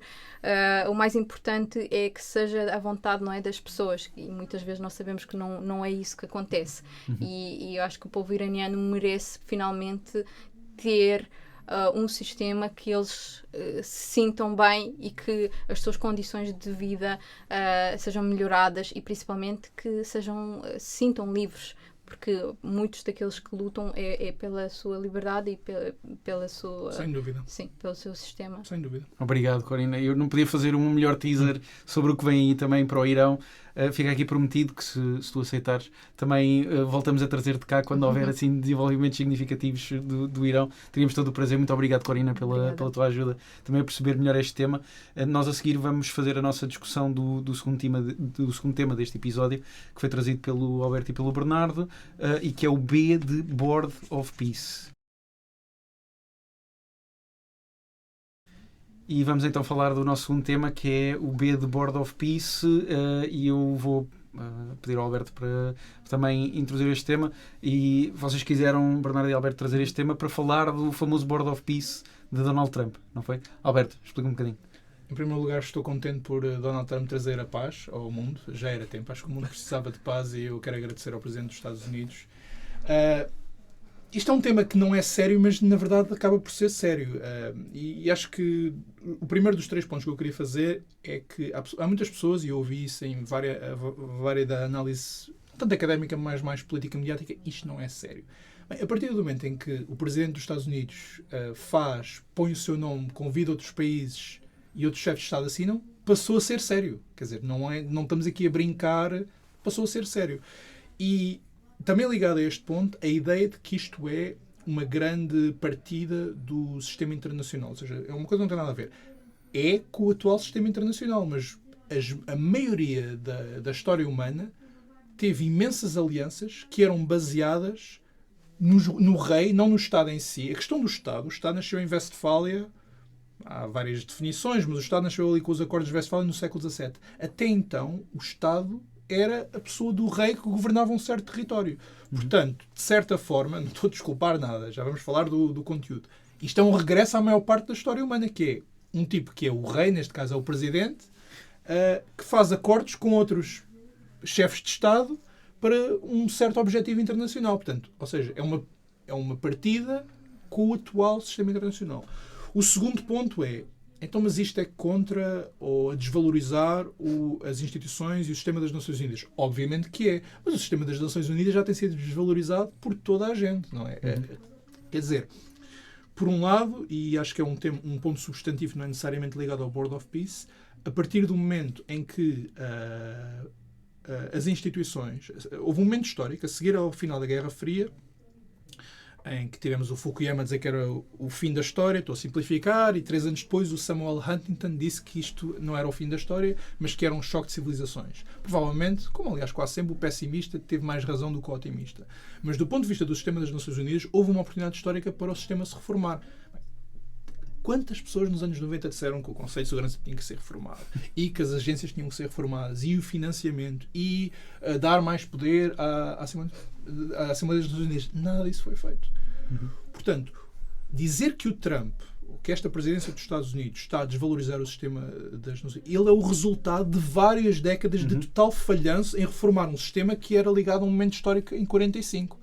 o mais importante é que seja a vontade, não é, das pessoas, e muitas vezes nós sabemos que não é isso que acontece. E eu acho que o povo iraniano merece finalmente ter um sistema que eles se sintam bem e que as suas condições de vida sejam melhoradas e principalmente que se sintam livres, porque muitos daqueles que lutam é pela sua liberdade e pela sua... Sem dúvida. Sim, pelo seu sistema. Sem dúvida. Obrigado, Corina. Eu não podia fazer um melhor teaser sobre o que vem aí também para o Irão. Fica aqui prometido que, se tu aceitares, também voltamos a trazer-te cá quando houver assim, desenvolvimentos significativos do Irão. Teríamos todo o prazer. Muito obrigado, Corina, pela tua ajuda também a perceber melhor este tema. Nós, a seguir, vamos fazer a nossa discussão do segundo tema deste episódio, que foi trazido pelo Alberto e pelo Bernardo, e que é o B de Board of Peace. E vamos então falar do nosso segundo tema, que é o B de Board of Peace, e eu vou pedir ao Alberto para também introduzir este tema, e vocês quiseram, Bernardo e Alberto, trazer este tema para falar do famoso Board of Peace de Donald Trump, não foi? Alberto, explica um bocadinho. Em primeiro lugar, estou contente por Donald Trump trazer a paz ao mundo. Já era tempo. Acho que o mundo precisava de paz e eu quero agradecer ao Presidente dos Estados Unidos. Isto é um tema que não é sério, mas na verdade acaba por ser sério. E acho que o primeiro dos 3 pontos que eu queria fazer é que há muitas pessoas, e eu ouvi isso em várias da análise, tanto académica, mas mais política mediática, isto não é sério. Bem, a partir do momento em que o Presidente dos Estados Unidos põe o seu nome, convida outros países e outros chefes de Estado assinam, passou a ser sério. Quer dizer, não estamos aqui a brincar, passou a ser sério. E também ligado a este ponto, a ideia de que isto é uma grande partida do sistema internacional. Ou seja, é uma coisa que não tem nada a ver. É com o atual sistema internacional, mas a maioria da história humana teve imensas alianças que eram baseadas no rei, não no Estado em si. A questão do Estado, o Estado nasceu em Westfália, há várias definições, mas o Estado nasceu ali com os acordos de Westfália no século XVII. Até então, o Estado era a pessoa do rei que governava um certo território. Portanto, de certa forma, não estou a desculpar nada, já vamos falar do conteúdo. Isto é um regresso à maior parte da história humana, que é um tipo que é o rei, neste caso é o presidente, que faz acordos com outros chefes de Estado para um certo objetivo internacional. Portanto, ou seja, é uma partida com o atual sistema internacional. O segundo ponto é, então, mas isto é contra ou a desvalorizar as instituições e o sistema das Nações Unidas? Obviamente que é. Mas o sistema das Nações Unidas já tem sido desvalorizado por toda a gente, não é? Quer dizer, por um lado, e acho que é um ponto substantivo, não é necessariamente ligado ao Board of Peace, a partir do momento em que as instituições... Houve um momento histórico, a seguir ao final da Guerra Fria, em que tivemos o Fukuyama a dizer que era o fim da história, estou a simplificar, e 3 anos depois o Samuel Huntington disse que isto não era o fim da história, mas que era um choque de civilizações. Provavelmente, como aliás quase sempre, o pessimista teve mais razão do que o otimista. Mas do ponto de vista do sistema das Nações Unidas, houve uma oportunidade histórica para o sistema se reformar. Quantas pessoas nos anos 90 disseram que o Conselho de Segurança tinha que ser reformado e que as agências tinham que ser reformadas e o financiamento e dar mais poder à Assembleia das Nações Unidas? Nada disso foi feito. Portanto, dizer que o Trump, que esta presidência dos Estados Unidos está a desvalorizar o sistema das Nações Unidas, ele é o resultado de várias décadas de total falhanço em reformar um sistema que era ligado a um momento histórico em 45.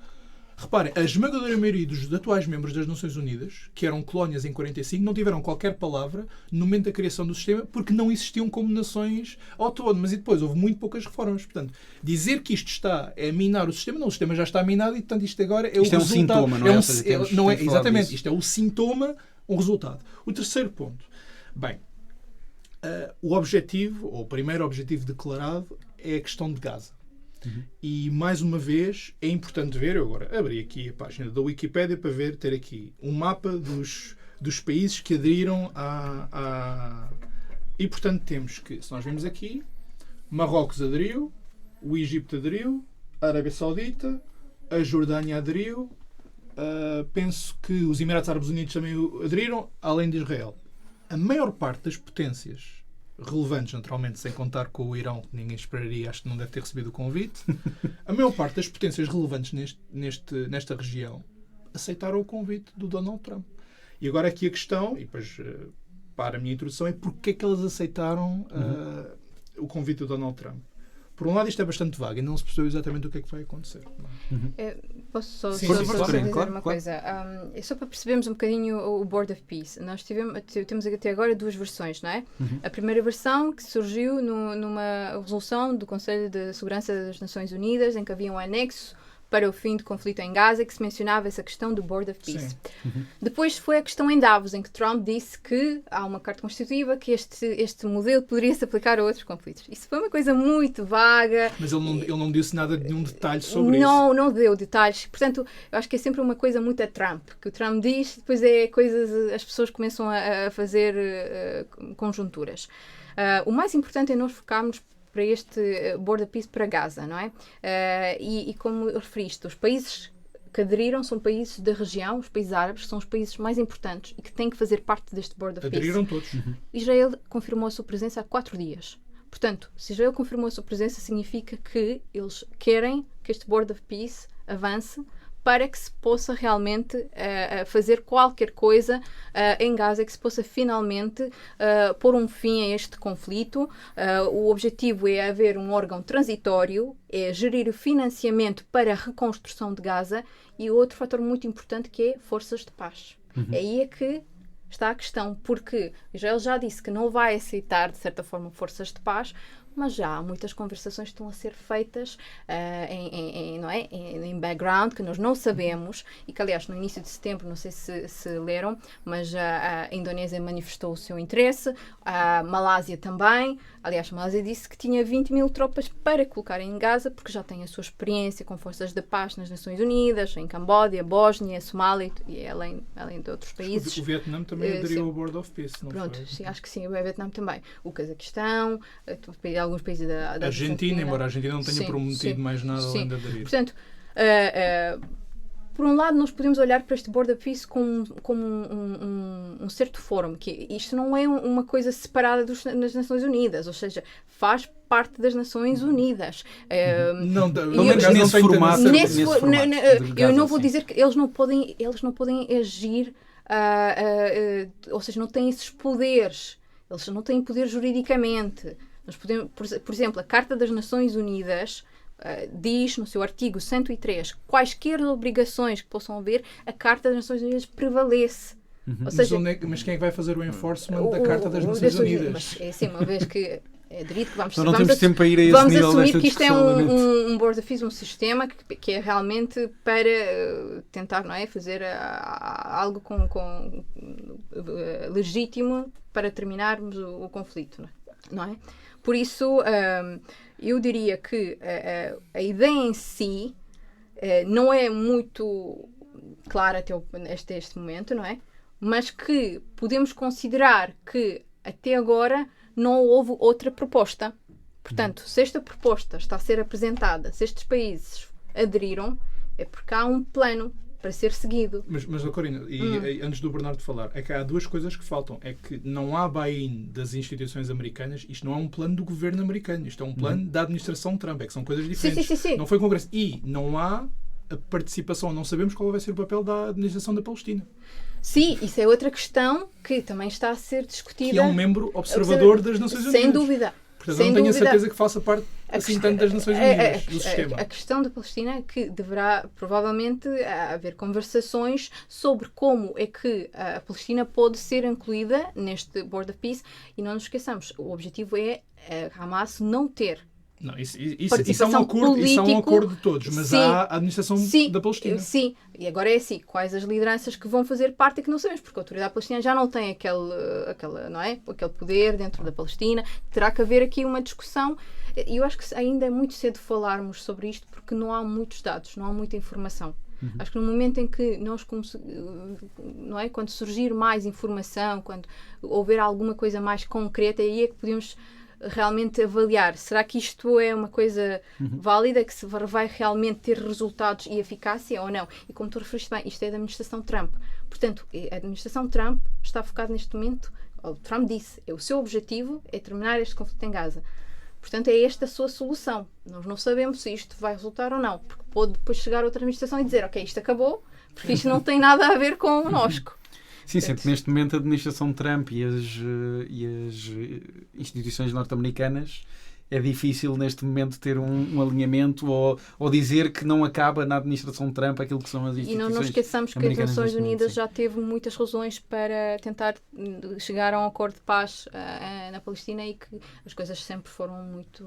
Reparem, a esmagadora maioria dos atuais membros das Nações Unidas, que eram colónias em 45, não tiveram qualquer palavra no momento da criação do sistema porque não existiam como nações autónomas e depois houve muito poucas reformas. Portanto, dizer que isto está a minar o sistema já está minado e, portanto, isto agora é isto o é resultado. Um sintoma, não é? Exatamente, isto é o sintoma, um resultado. O terceiro ponto. Bem, o objetivo, ou o primeiro objetivo declarado, é a questão de Gaza. E, mais uma vez, é importante ver, eu agora abri aqui a página da Wikipédia para ter aqui um mapa dos países que aderiram E, portanto, temos que, se nós vemos aqui, Marrocos aderiu, o Egito aderiu, a Arábia Saudita, a Jordânia aderiu, penso que os Emirados Árabes Unidos também aderiram, além de Israel. A maior parte das potências relevantes, naturalmente, sem contar com o Irão, que ninguém esperaria, acho que não deve ter recebido o convite. A maior parte das potências relevantes nesta região aceitaram o convite do Donald Trump. E agora aqui a questão, e depois para a minha introdução, é porque é que elas aceitaram o convite do Donald Trump. Por um lado, isto é bastante vago e não se percebeu exatamente o que é que vai acontecer. Posso só Sim, dizer claro, uma coisa? É só para percebermos um bocadinho o Board of Peace. Nós temos até agora duas versões, não é? A primeira versão que surgiu numa resolução do Conselho de Segurança das Nações Unidas, em que havia um anexo para o fim do conflito em Gaza, que se mencionava essa questão do Board of Peace. Depois foi a questão em Davos, em que Trump disse que há uma carta constitutiva que este modelo poderia se aplicar a outros conflitos. Isso foi uma coisa muito vaga. Mas ele não disse nada de nenhum detalhe sobre isso. Não deu detalhes. Portanto, eu acho que é sempre uma coisa muito a Trump, que o Trump diz, depois as pessoas começam a fazer conjunturas. O mais importante é nós focarmos para este Board of Peace para Gaza, não é? E como referiste, os países que aderiram são países da região, os países árabes, são os países mais importantes e que têm que fazer parte deste Board of Peace. Aderiram todos. Israel confirmou a sua presença há 4 dias. Portanto, se Israel confirmou a sua presença, significa que eles querem que este Board of Peace avance para que se possa realmente fazer qualquer coisa em Gaza, que se possa finalmente pôr um fim a este conflito. O objetivo é haver um órgão transitório, é gerir o financiamento para a reconstrução de Gaza e outro fator muito importante que é forças de paz. Aí é que está a questão, porque Israel já disse que não vai aceitar, de certa forma, forças de paz, mas já há muitas conversações que estão a ser feitas em background, que nós não sabemos, e que, aliás, no início de setembro, não sei se leram, mas a Indonésia manifestou o seu interesse, a Malásia também. Aliás, a Malásia disse que tinha 20.000 tropas para colocar em Gaza, porque já tem a sua experiência com forças de paz nas Nações Unidas, em Camboja, Bósnia, Somália e além de outros países. O Vietnã também aderiu ao Board of Peace, não Pronto, foi? sim, acho que sim, o Vietnã também. O Cazaquistão, alguns países da Argentina, embora a Argentina não tenha prometido mais nada além de aderir. Portanto, por um lado, nós podemos olhar para este Board of Peace como um certo fórum, que isto não é uma coisa separada das Nações Unidas, ou seja, faz parte das Nações Unidas. Nesse formato. Eu não vou dizer que eles não podem agir, ou seja, não têm esses poderes, eles não têm poder juridicamente. Nós podemos, por exemplo, a Carta das Nações Unidas diz no seu artigo 103 quaisquer obrigações que possam haver, a Carta das Nações Unidas prevalece. Ou seja, mas quem é que vai fazer o enforcement da Carta das Nações Unidas? Mas é assim, uma vez que é dito que vamos assumir que isto é um Board of Peace, um sistema que é realmente para tentar, não é, fazer algo legítimo para terminarmos o conflito, não é? Por isso, eu diria que a ideia em si não é muito clara até este momento, não é? Mas que podemos considerar que até agora não houve outra proposta. Portanto, se esta proposta está a ser apresentada, se estes países aderiram, é porque há um plano para ser seguido. Mas Corina, e antes do Bernardo falar, é que há duas coisas que faltam. É que não há buy-in das instituições americanas, isto não é um plano do governo americano, isto é um plano da administração Trump, é que são coisas diferentes. Sim. Não foi Congresso. E não há a participação, não sabemos qual vai ser o papel da administração da Palestina. Sim, isso é outra questão que também está a ser discutida. Que é um membro observador das Nações Unidas. Sem dúvida. Portanto, não tenho a certeza que faça parte assim tanto das Nações Unidas, do sistema. A questão da Palestina é que deverá provavelmente haver conversações sobre como é que a Palestina pode ser incluída neste Board of Peace, e não nos esqueçamos, o objetivo é a Hamas não ter. Não, isso é um acordo de todos, mas há a administração da Palestina. Sim, e agora é assim, quais as lideranças que vão fazer parte e que não sabemos, porque a autoridade palestina já não tem aquele poder dentro da Palestina, terá que haver aqui uma discussão, e eu acho que ainda é muito cedo falarmos sobre isto, porque não há muitos dados, não há muita informação. Acho que no momento em que nós, não é, quando surgir mais informação, quando houver alguma coisa mais concreta, aí é que podemos realmente avaliar, será que isto é uma coisa válida, que se vai realmente ter resultados e eficácia ou não? E como tu referiste bem, isto é da administração Trump. Portanto, a administração Trump está focada neste momento, o Trump disse, o seu objetivo é terminar este conflito em Gaza. Portanto, é esta a sua solução. Nós não sabemos se isto vai resultar ou não, porque pode depois chegar outra administração e dizer, ok, isto acabou, porque isto não tem nada a ver connosco. Sim, sempre neste momento a administração Trump e as instituições norte-americanas é difícil neste momento ter um alinhamento ou dizer que não acaba na administração Trump aquilo que são as instituições. E não nos esqueçamos que as Nações Unidas já teve muitas razões para tentar chegar a um acordo de paz na Palestina, e que as coisas sempre foram muito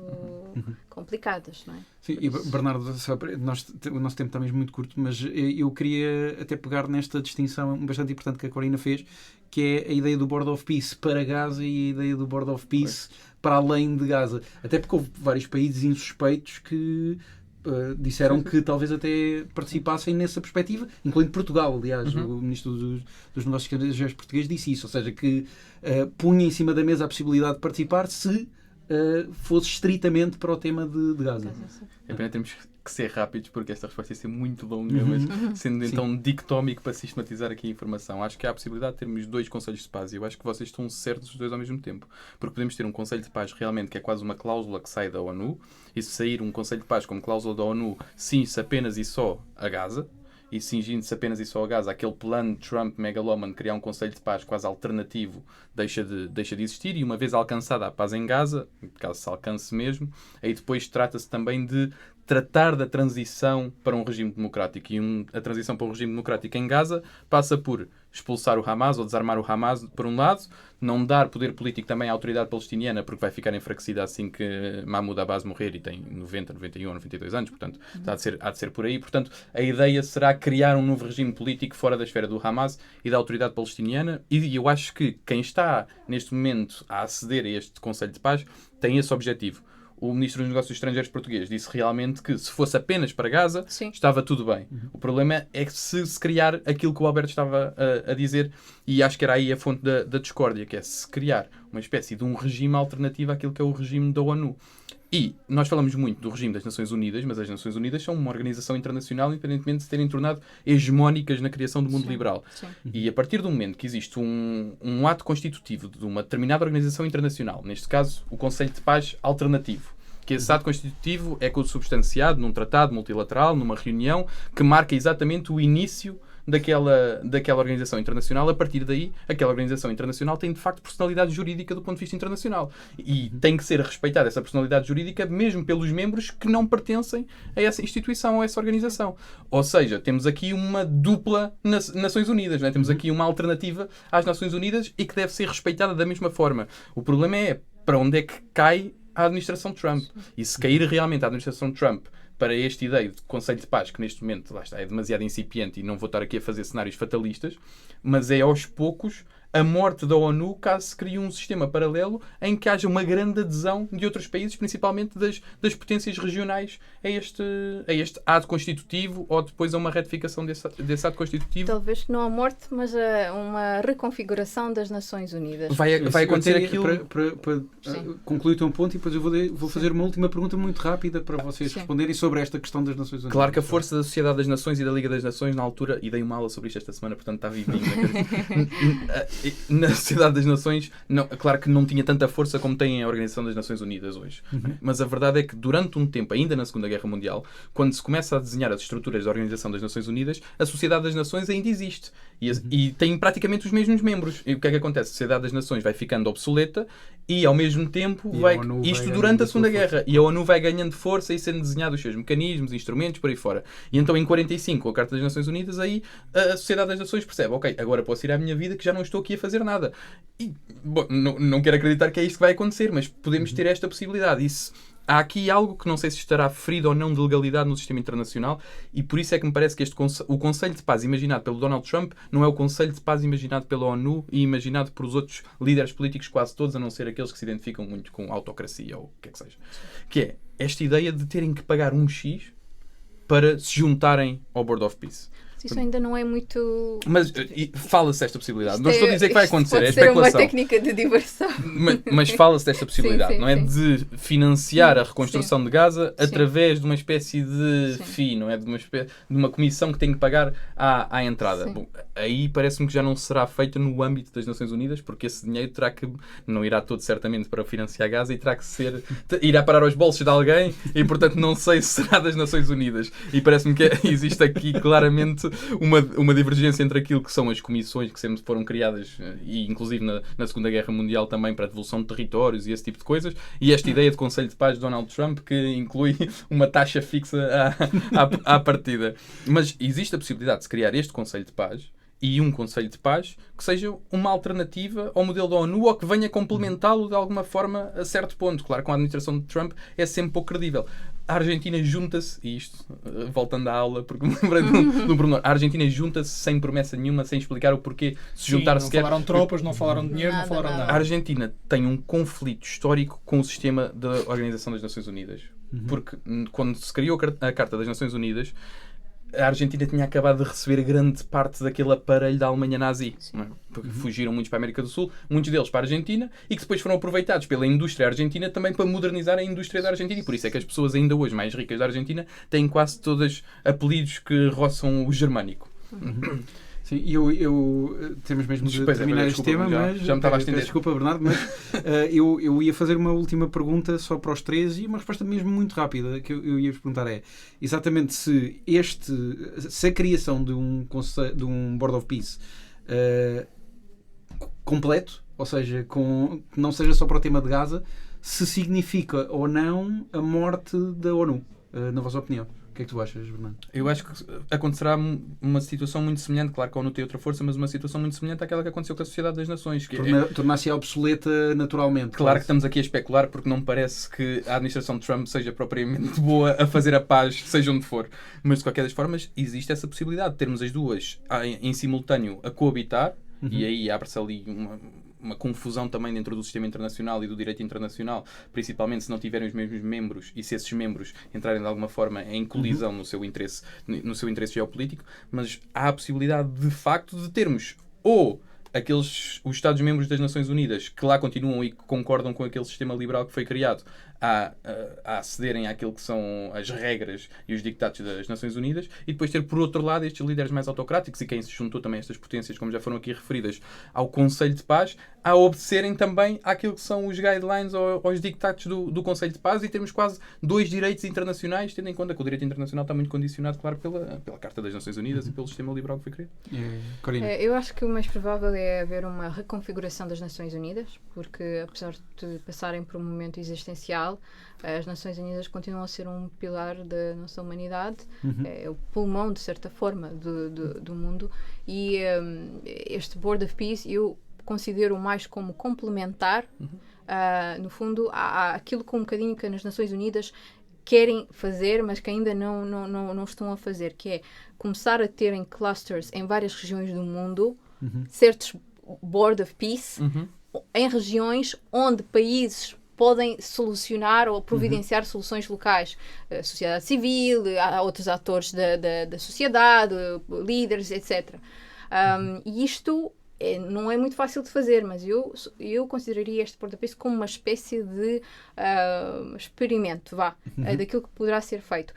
complicadas, não é? Sim, e Bernardo, o nosso tempo está mesmo muito curto, mas eu queria até pegar nesta distinção bastante importante que a Corina fez, que é a ideia do Board of Peace para Gaza e a ideia do Board of Peace para além de Gaza. Até porque houve vários países insuspeitos que disseram que talvez até participassem nessa perspectiva, incluindo Portugal, aliás. O Ministro dos Negócios Estrangeiros português disse isso, ou seja, que punha em cima da mesa a possibilidade de participar se fosse estritamente para o tema de Gaza. É pena termos que ser rápidos, porque esta resposta ia ser muito longa, mas sendo então dicotómico para sistematizar aqui a informação, acho que há a possibilidade de termos 2 conselhos de paz, e eu acho que vocês estão certos os 2 ao mesmo tempo, porque podemos ter um conselho de paz realmente que é quase uma cláusula que sai da ONU, e se sair um conselho de paz como cláusula da ONU, cinge-se apenas e só a Gaza, e cingindo-se apenas e só a Gaza, aquele plano de Trump megalómano de criar um conselho de paz quase alternativo deixa de existir, e uma vez alcançada a paz em Gaza, caso se alcance mesmo, aí depois trata-se também de tratar da transição para um regime democrático. E a transição para um regime democrático em Gaza passa por expulsar o Hamas ou desarmar o Hamas, por um lado, não dar poder político também à autoridade palestiniana, porque vai ficar enfraquecida assim que Mahmoud Abbas morrer, e tem 90, 91, 92 anos, portanto, há de ser por aí. Portanto, a ideia será criar um novo regime político fora da esfera do Hamas e da autoridade palestiniana, e eu acho que quem está, neste momento, a aceder a este Conselho de Paz tem esse objetivo. O Ministro dos Negócios Estrangeiros português disse realmente que se fosse apenas para Gaza, estava tudo bem. O problema é que se criar aquilo que o Alberto estava a dizer, e acho que era aí a fonte da discórdia, que é se criar uma espécie de um regime alternativo àquilo que é o regime da ONU. E nós falamos muito do regime das Nações Unidas, mas as Nações Unidas são uma organização internacional, independentemente de se terem tornado hegemónicas na criação do mundo liberal. E a partir do momento que existe um ato constitutivo de uma determinada organização internacional, neste caso o Conselho de Paz Alternativo, que esse ato constitutivo é consubstanciado num tratado multilateral, numa reunião, que marca exatamente o início daquela organização internacional. A partir daí, aquela organização internacional tem de facto personalidade jurídica do ponto de vista internacional, e tem que ser respeitada essa personalidade jurídica mesmo pelos membros que não pertencem a essa instituição ou a essa organização. Ou seja, temos aqui uma dupla Nações Unidas, não é? Temos aqui uma alternativa às Nações Unidas e que deve ser respeitada da mesma forma. O problema é para onde é que cai a administração Trump, e se cair realmente a administração Trump para esta ideia de Conselho de Paz, que neste momento lá está, é demasiado incipiente, e não vou estar aqui a fazer cenários fatalistas, mas é aos poucos a morte da ONU caso se crie um sistema paralelo em que haja uma grande adesão de outros países, principalmente das potências regionais, a este ato constitutivo ou depois a uma ratificação desse ato constitutivo. Talvez não a morte, mas uma reconfiguração das Nações Unidas. Vai acontecer aquilo... Para concluir o teu ponto, e depois eu vou fazer uma última pergunta muito rápida para vocês responderem sobre esta questão das Nações Unidas. Claro que a força da Sociedade das Nações e da Liga das Nações, na altura, e dei uma aula sobre isto esta semana, portanto está vivinho. Na Sociedade das Nações, claro que não tinha tanta força como tem a Organização das Nações Unidas hoje. Mas a verdade é que durante um tempo, ainda na Segunda Guerra Mundial, quando se começa a desenhar as estruturas da Organização das Nações Unidas, a Sociedade das Nações ainda existe. E tem praticamente os mesmos membros. E o que é que acontece? A Sociedade das Nações vai ficando obsoleta e, ao mesmo tempo, isto durante a Segunda Guerra. E a ONU vai ganhando força e sendo desenhados os seus mecanismos, instrumentos, por aí fora. E então, em 45, com a Carta das Nações Unidas, aí a Sociedade das Nações percebe, ok, agora posso ir à minha vida que já não estou aqui a fazer nada. E, bom, não quero acreditar que é isto que vai acontecer, mas podemos ter esta possibilidade. Há aqui algo que não sei se estará ferido ou não de legalidade no sistema internacional, e por isso é que me parece que o Conselho de Paz imaginado pelo Donald Trump não é o Conselho de Paz imaginado pela ONU e imaginado por os outros líderes políticos, quase todos, a não ser aqueles que se identificam muito com autocracia ou o que é que seja. Que é esta ideia de terem que pagar um X para se juntarem ao Board of Peace. Isso ainda não é muito... Mas fala-se desta possibilidade. Não estou a dizer que vai acontecer, é pode ser especulação. uma técnica de diversão. Mas fala-se desta possibilidade, Sim, não é? sim. De financiar a reconstrução de Gaza Sim. através de uma espécie de Sim. FII, não é? De uma comissão que tem que pagar à entrada. Sim. Bom, aí parece-me que já não será feita no âmbito das Nações Unidas, porque esse dinheiro não irá todo certamente para financiar Gaza e terá que irá parar aos bolsos de alguém e, portanto, não sei se será das Nações Unidas. E parece-me que existe aqui claramente uma divergência entre aquilo que são as comissões que sempre foram criadas, e inclusive na Segunda Guerra Mundial também, para a devolução de territórios e esse tipo de coisas, e esta ideia de Conselho de Paz de Donald Trump, que inclui uma taxa fixa à partida. Mas existe a possibilidade de se criar este Conselho de Paz e um Conselho de Paz que seja uma alternativa ao modelo da ONU ou que venha complementá-lo de alguma forma a certo ponto. Claro que com a administração de Trump é sempre pouco credível. A Argentina junta-se, e isto, voltando à aula, porque me lembrei de um pormenor, a Argentina junta-se sem promessa nenhuma, sem explicar o porquê se juntar sequer. Não falaram tropas, não falaram dinheiro, Nada, não falaram nada. nada. A Argentina tem um conflito histórico com o sistema da Organização das Nações Unidas. Porque quando se criou a Carta das Nações Unidas, a Argentina tinha acabado de receber grande parte daquele aparelho da Alemanha nazi, não é? Porque fugiram muitos para a América do Sul, muitos deles para a Argentina, e que depois foram aproveitados pela indústria argentina também para modernizar a indústria da Argentina. E por isso é que as pessoas ainda hoje mais ricas da Argentina têm quase todas apelidos que roçam o germânico. Sim, temos mesmo de Pois é, terminar este desculpa, tema, mas já me estava a estender. desculpa, Bernardo, mas eu ia fazer uma última pergunta só para os três e uma resposta mesmo muito rápida que eu ia-vos perguntar é exatamente se a criação de um Board of Peace completo, ou seja, que não seja só para o tema de Gaza, se significa ou não a morte da ONU, na vossa opinião. O que é que tu achas, Bernardo? Eu acho que acontecerá uma situação muito semelhante, claro que a ONU tem outra força, mas uma situação muito semelhante àquela que aconteceu com a Sociedade das Nações. Tornar-se obsoleta naturalmente. Claro que estamos aqui a especular, porque não me parece que a administração de Trump seja propriamente boa a fazer a paz, seja onde for. Mas, de qualquer das formas, existe essa possibilidade de termos as duas em simultâneo a coabitar, e aí abre-se ali uma confusão também dentro do sistema internacional e do direito internacional, principalmente se não tiverem os mesmos membros e se esses membros entrarem de alguma forma em colisão no seu interesse geopolítico, mas há a possibilidade de facto de termos ou os Estados-membros das Nações Unidas que lá continuam e que concordam com aquele sistema liberal que foi criado a acederem àquilo que são as regras e os dictados das Nações Unidas, e depois ter por outro lado estes líderes mais autocráticos e quem se juntou também a estas potências, como já foram aqui referidas, ao Conselho de Paz, a obedecerem também àquilo que são os guidelines ou aos dictados do Conselho de Paz, e termos quase dois direitos internacionais, tendo em conta que o direito internacional está muito condicionado, claro, pela Carta das Nações Unidas e pelo sistema liberal que foi criado. Corina? Eu acho que o mais provável é haver uma reconfiguração das Nações Unidas, porque apesar de passarem por um momento existencial, as Nações Unidas continuam a ser um pilar da nossa humanidade, é o pulmão, de certa forma, do mundo, e este Board of Peace eu considero mais como complementar, no fundo, àquilo que um bocadinho que as Nações Unidas querem fazer, mas que ainda não estão a fazer, que é começar a terem clusters em várias regiões do mundo, certos Board of Peace em regiões onde países podem solucionar ou providenciar soluções locais. A sociedade civil, há outros atores da sociedade, líderes, etc. E isto não é muito fácil de fazer, mas eu consideraria este Board of Peace como uma espécie de experimento, daquilo que poderá ser feito.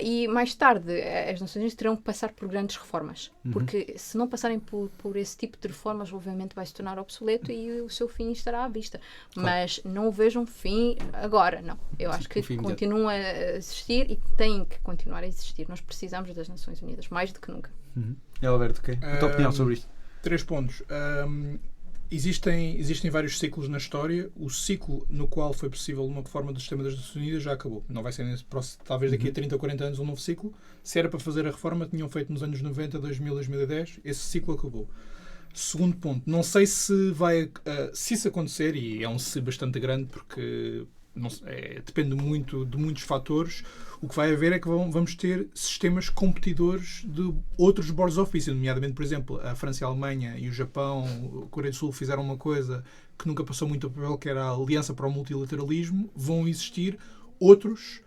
E mais tarde, as Nações Unidas terão que passar por grandes reformas, porque se não passarem por esse tipo de reformas, obviamente vai se tornar obsoleto e o seu fim estará à vista. Claro. Mas não o vejam fim agora, não. Eu acho que continua a existir e tem que continuar a existir. Nós precisamos das Nações Unidas, mais do que nunca. E Alberto, a tua opinião sobre isto? 3 pontos. Existem vários ciclos na história. O ciclo no qual foi possível uma reforma do sistema das Nações Unidas já acabou. Não vai ser talvez daqui a 30 ou 40 anos um novo ciclo. Se era para fazer a reforma, tinham feito nos anos 90, 2000, 2010. Esse ciclo acabou. Segundo ponto. Não sei se vai... se isso acontecer, e é um se bastante grande porque depende muito de muitos fatores, o que vai haver é que vamos ter sistemas competidores de outros boards of peace, nomeadamente, por exemplo, a França e a Alemanha e o Japão, a Coreia do Sul fizeram uma coisa que nunca passou muito a papel, que era a Aliança para o Multilateralismo. Vão existir outros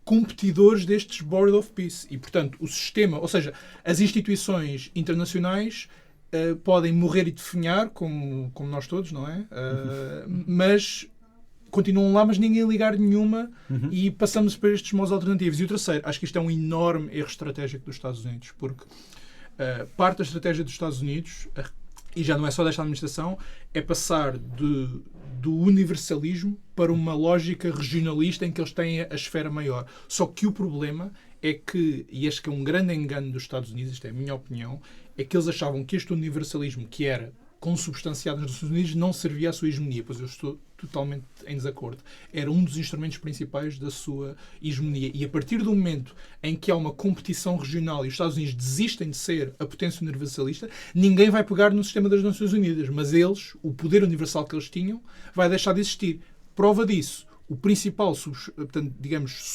competidores destes board of peace. E, portanto, o sistema, ou seja, as instituições internacionais podem morrer e definhar, como nós todos, não é? Mas continuam lá, mas ninguém ligar nenhuma e passamos para estes modos alternativos. E o terceiro, acho que isto é um enorme erro estratégico dos Estados Unidos, porque parte da estratégia dos Estados Unidos, e já não é só desta administração, é passar do universalismo para uma lógica regionalista em que eles têm a esfera maior. Só que o problema é que, e acho que é um grande engano dos Estados Unidos, isto é a minha opinião, é que eles achavam que este universalismo, que era consubstanciado nas Nações Unidas, não servia à sua hegemonia, pois eu estou totalmente em desacordo. Era um dos instrumentos principais da sua hegemonia. E a partir do momento em que há uma competição regional e os Estados Unidos desistem de ser a potência universalista, ninguém vai pegar no sistema das Nações Unidas, mas eles, o poder universal que eles tinham, vai deixar de existir. Prova disso, o principal, portanto, digamos,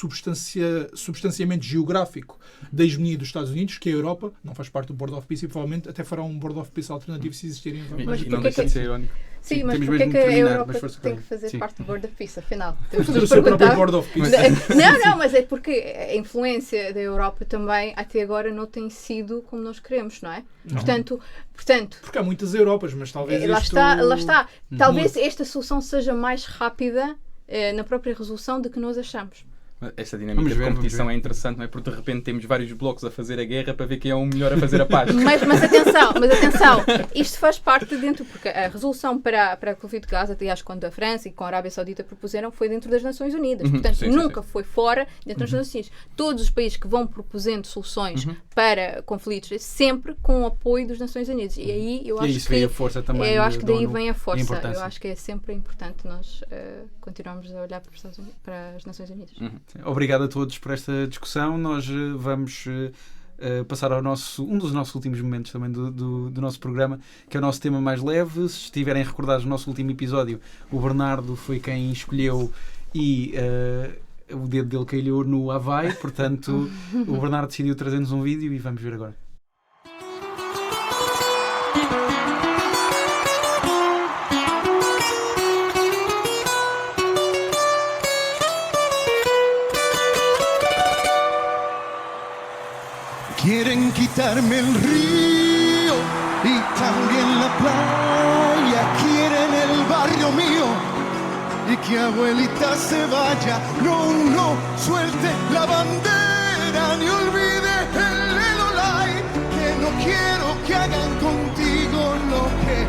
substanciamento geográfico da hegemonia dos Estados Unidos, que é a Europa, não faz parte do Board of Peace e provavelmente até fará um Board of Peace alternativo se existirem. Mas não deixa de ser irónico. Sim, mas porquê é que a Europa tem que fazer parte do Board of Peace, afinal? Fazer o seu próprio Board of Peace. Não, mas é porque a influência da Europa também, até agora, não tem sido como nós queremos, não é? Portanto... Porque há muitas Europas, mas talvez lá está. Talvez esta solução seja mais rápida na própria resolução do que nós achamos. Esta dinâmica de competição é interessante, não é? Porque de repente temos vários blocos a fazer a guerra para ver quem é o melhor a fazer a paz. mas atenção, isto faz parte dentro, porque a resolução para a conflito de Gaza, aliás, quando a França e com a Arábia Saudita propuseram, foi dentro das Nações Unidas. Portanto, nunca foi fora dentro das Nações Unidas. Todos os países que vão proposendo soluções para conflitos, é sempre com o apoio das Nações Unidas. E aí eu acho que... vem a força também. Eu acho que daí vem a força. Eu acho que é sempre importante nós continuarmos a olhar para as Nações Unidas. Obrigado a todos por esta discussão. Nós vamos passar ao um dos nossos últimos momentos também do nosso programa, que é o nosso tema mais leve. Se estiverem recordados do nosso último episódio, o Bernardo foi quem escolheu e o dedo dele caiu no Havaí, portanto o Bernardo decidiu trazer-nos um vídeo e vamos ver agora. Quieren quitarme el río y también la playa, quieren el barrio mío y que abuelita se vaya. No, no, suelte la bandera ni olvide el Lelolai, que no quiero que hagan contigo lo que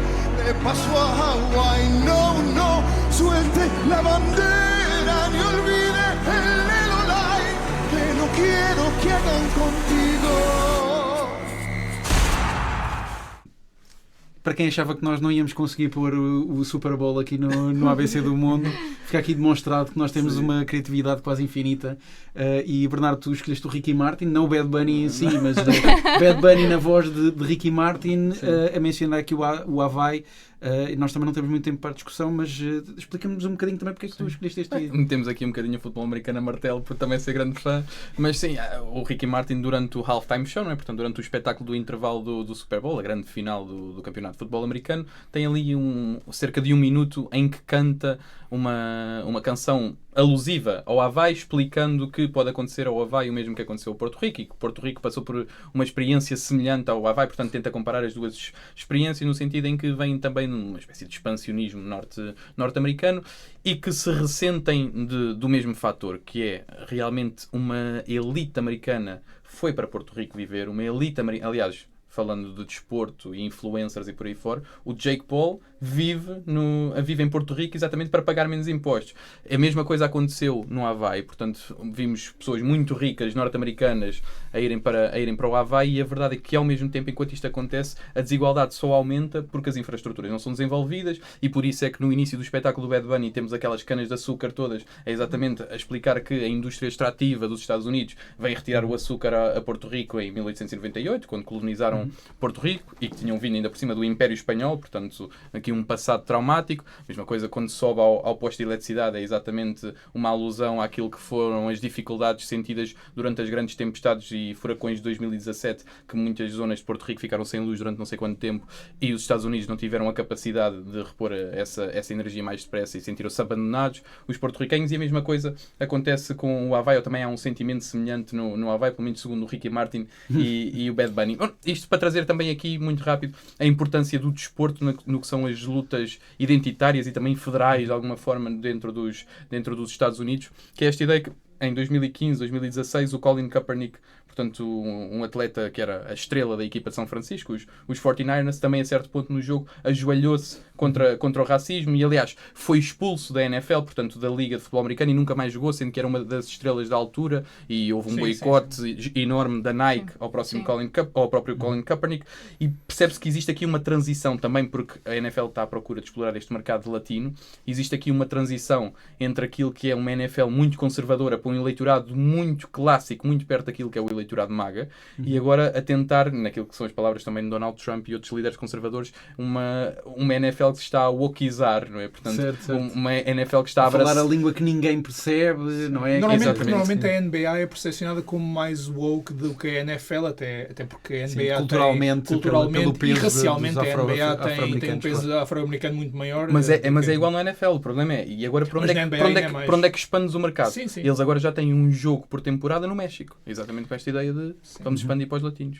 le pasó a Hawái. No, no, suelte la bandera ni olvide el Lelolai, que no quiero que hagan contigo. Para quem achava que nós não íamos conseguir pôr o Super Bowl aqui no ABC do Mundo, fica aqui demonstrado que nós temos uma criatividade quase infinita. E Bernardo, tu escolheste o Ricky Martin, não o Bad Bunny em si, mas Bad Bunny na voz de Ricky Martin, a mencionar aqui o Havaí, e nós também não temos muito tempo para a discussão, mas explica-nos um bocadinho também porque é que tu escolheste este dia. Metemos aqui um bocadinho o futebol americano a martelo, por também ser grande fã. Mas sim, o Ricky Martin durante o halftime show, não é? Portanto, durante o espetáculo do intervalo do Super Bowl, a grande final do campeonato de futebol americano, tem ali cerca de 1 minuto em que canta uma canção alusiva ao Havaí, explicando que pode acontecer ao Havaí o mesmo que aconteceu ao Porto Rico, e que Porto Rico passou por uma experiência semelhante ao Havaí, portanto tenta comparar as duas experiências no sentido em que vem também numa espécie de expansionismo norte-americano e que se ressentem do mesmo fator, que é realmente uma elite americana foi para Porto Rico viver, uma elite americana, aliás, falando de desporto e influencers e por aí fora, o Jake Paul vive em Porto Rico exatamente para pagar menos impostos. A mesma coisa aconteceu no Havaí, portanto vimos pessoas muito ricas norte-americanas a irem para o Havaí, e a verdade é que ao mesmo tempo, enquanto isto acontece, a desigualdade só aumenta porque as infraestruturas não são desenvolvidas, e por isso é que no início do espetáculo do Bad Bunny temos aquelas canas de açúcar todas, é exatamente a explicar que a indústria extrativa dos Estados Unidos vem retirar o açúcar a Porto Rico em 1898, quando colonizaram Porto Rico, e que tinham vindo ainda por cima do Império Espanhol, portanto aqui um passado traumático. Mesma coisa quando sobe ao posto de eletricidade, é exatamente uma alusão àquilo que foram as dificuldades sentidas durante as grandes tempestades e furacões de 2017, que muitas zonas de Porto Rico ficaram sem luz durante não sei quanto tempo, e os Estados Unidos não tiveram a capacidade de repor essa energia mais depressa e sentiram-se abandonados, os porto-riquenhos. E a mesma coisa acontece com o Havaí, ou também há um sentimento semelhante no Havaí, pelo menos segundo o Ricky Martin e o Bad Bunny. Bom, isto para trazer também aqui, muito rápido, a importância do desporto no que são as lutas identitárias e também federais, de alguma forma, dentro dos Estados Unidos, que é esta ideia que em 2015, 2016, o Colin Kaepernick, portanto um atleta que era a estrela da equipa de São Francisco, os 49ers, também a certo ponto no jogo ajoelhou-se contra o racismo e, aliás, foi expulso da NFL, portanto da Liga de Futebol Americano, e nunca mais jogou, sendo que era uma das estrelas da altura, e houve um boicote enorme da Nike ao próprio Colin Kaepernick, e percebe-se que existe aqui uma transição também, porque a NFL está à procura de explorar este mercado latino, existe aqui uma transição entre aquilo que é uma NFL muito conservadora para um eleitorado muito clássico, muito perto daquilo que é o eleitorado MAGA, e agora a tentar, naquilo que são as palavras também de Donald Trump e outros líderes conservadores, uma NFL que se está a wokeizar, não é? Portanto, certo. Uma NFL que está a falar a língua que ninguém percebe, não é? Normalmente a NBA é percepcionada como mais woke do que a NFL, até porque a NBA culturalmente pelo peso e racialmente a NBA tem um peso afro-americano muito maior. Mas é igual no NFL, o problema é, e agora para onde é que expandes o mercado? Sim. Eles agora já têm um jogo por temporada no México, exatamente com esta ideia de vamos expandir para os latinos.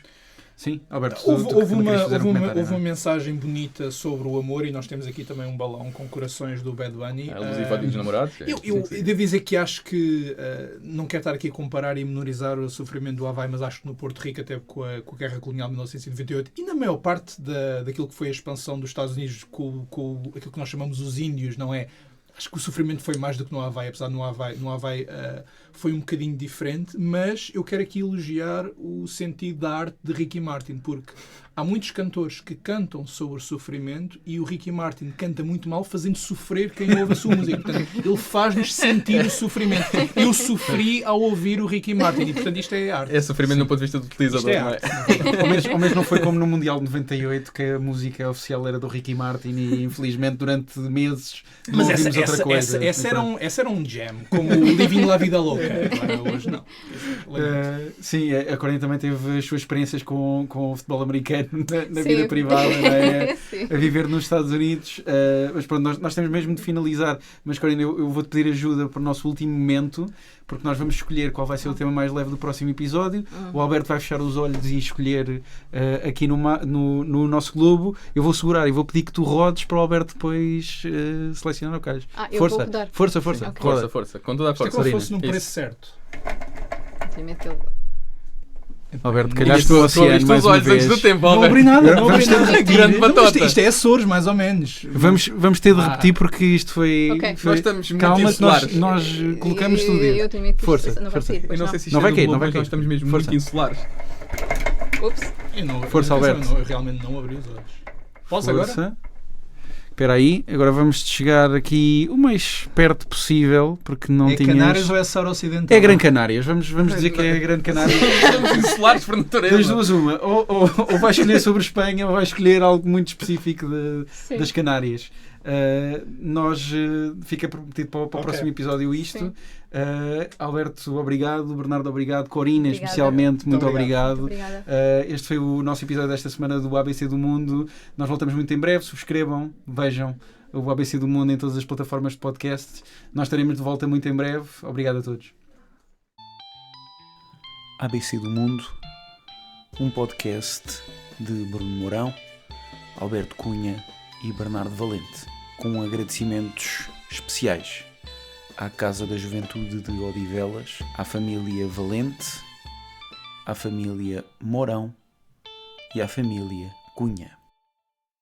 Sim, Alberto, houve uma mensagem bonita sobre o amor, e nós temos aqui também um balão com corações do Bad Bunny. Alusivo ao Dia dos Namorados. Eu devo dizer que acho que não quero estar aqui a comparar e menorizar o sofrimento do Havaí, mas acho que no Porto Rico, até com a Guerra Colonial de 1998, e na maior parte daquilo que foi a expansão dos Estados Unidos com aquilo que nós chamamos os índios, não é? Acho que o sofrimento foi mais do que no Havaí, apesar de no Havaí foi um bocadinho diferente, mas eu quero aqui elogiar o sentido da arte de Ricky Martin, porque há muitos cantores que cantam sobre o sofrimento e o Ricky Martin canta muito mal, fazendo sofrer quem ouve a sua música. Portanto, ele faz-nos sentir o sofrimento. Eu sofri ao ouvir o Ricky Martin e, portanto, isto é arte. É sofrimento do ponto de vista do utilizador, não é? Ao menos não foi como no Mundial de 98, que a música oficial era do Ricky Martin e, infelizmente, durante meses não ouvimos outra coisa. Essa era um jam, como o Living La Vida Louca. Agora, hoje não. Sim, a Corina também teve as suas experiências com o futebol americano na vida privada, não é? A viver nos Estados Unidos. Mas pronto, nós temos mesmo de finalizar. Mas Corina, eu vou-te pedir ajuda para o nosso último momento, porque nós vamos escolher qual vai ser o tema mais leve do próximo episódio. O Alberto vai fechar os olhos e escolher aqui no nosso globo. Eu vou segurar e vou pedir que tu rodes para o Alberto depois selecionar o calho. Força. Okay. Força. Com toda a força. Isto é como fosse num preço certo. Alberto, calhaste o oceano mais uma vez. Antes do tempo, não abri nada. Grande batota. Isto é Açores, mais ou menos. Vamos ter de repetir porque isto foi... Nós estamos muito calma, insulares. Nós colocamos tudo dentro. Força. Eu não sei se isto não vai cair, nós estamos mesmo muito insulares. Ups. Força, Alberto. Eu realmente não abri os olhos. Posso agora? Espera aí, agora vamos chegar aqui o mais perto possível, porque não É tinhas... Canárias ou é Saara Ocidental? É Gran Canárias, vamos dizer que é Gran Canárias. Estamos insulares por natureza. Das duas uma, ou vais escolher sobre Espanha ou vais escolher algo muito específico das Canárias. Fica prometido para o próximo episódio isto. Alberto, obrigado. Bernardo, obrigado. Corina, Obrigada. especialmente, muito obrigado. Obrigada. Este foi o nosso episódio desta semana do ABC do Mundo. Nós voltamos muito em breve. Subscrevam, vejam o ABC do Mundo em todas as plataformas de podcast. Nós estaremos de volta muito em breve. Obrigado a todos. ABC do Mundo, um podcast de Bruno Mourão, Alberto Cunha e Bernardo Valente, com agradecimentos especiais à Casa da Juventude de Odivelas, à família Valente, à família Mourão e à família Cunha.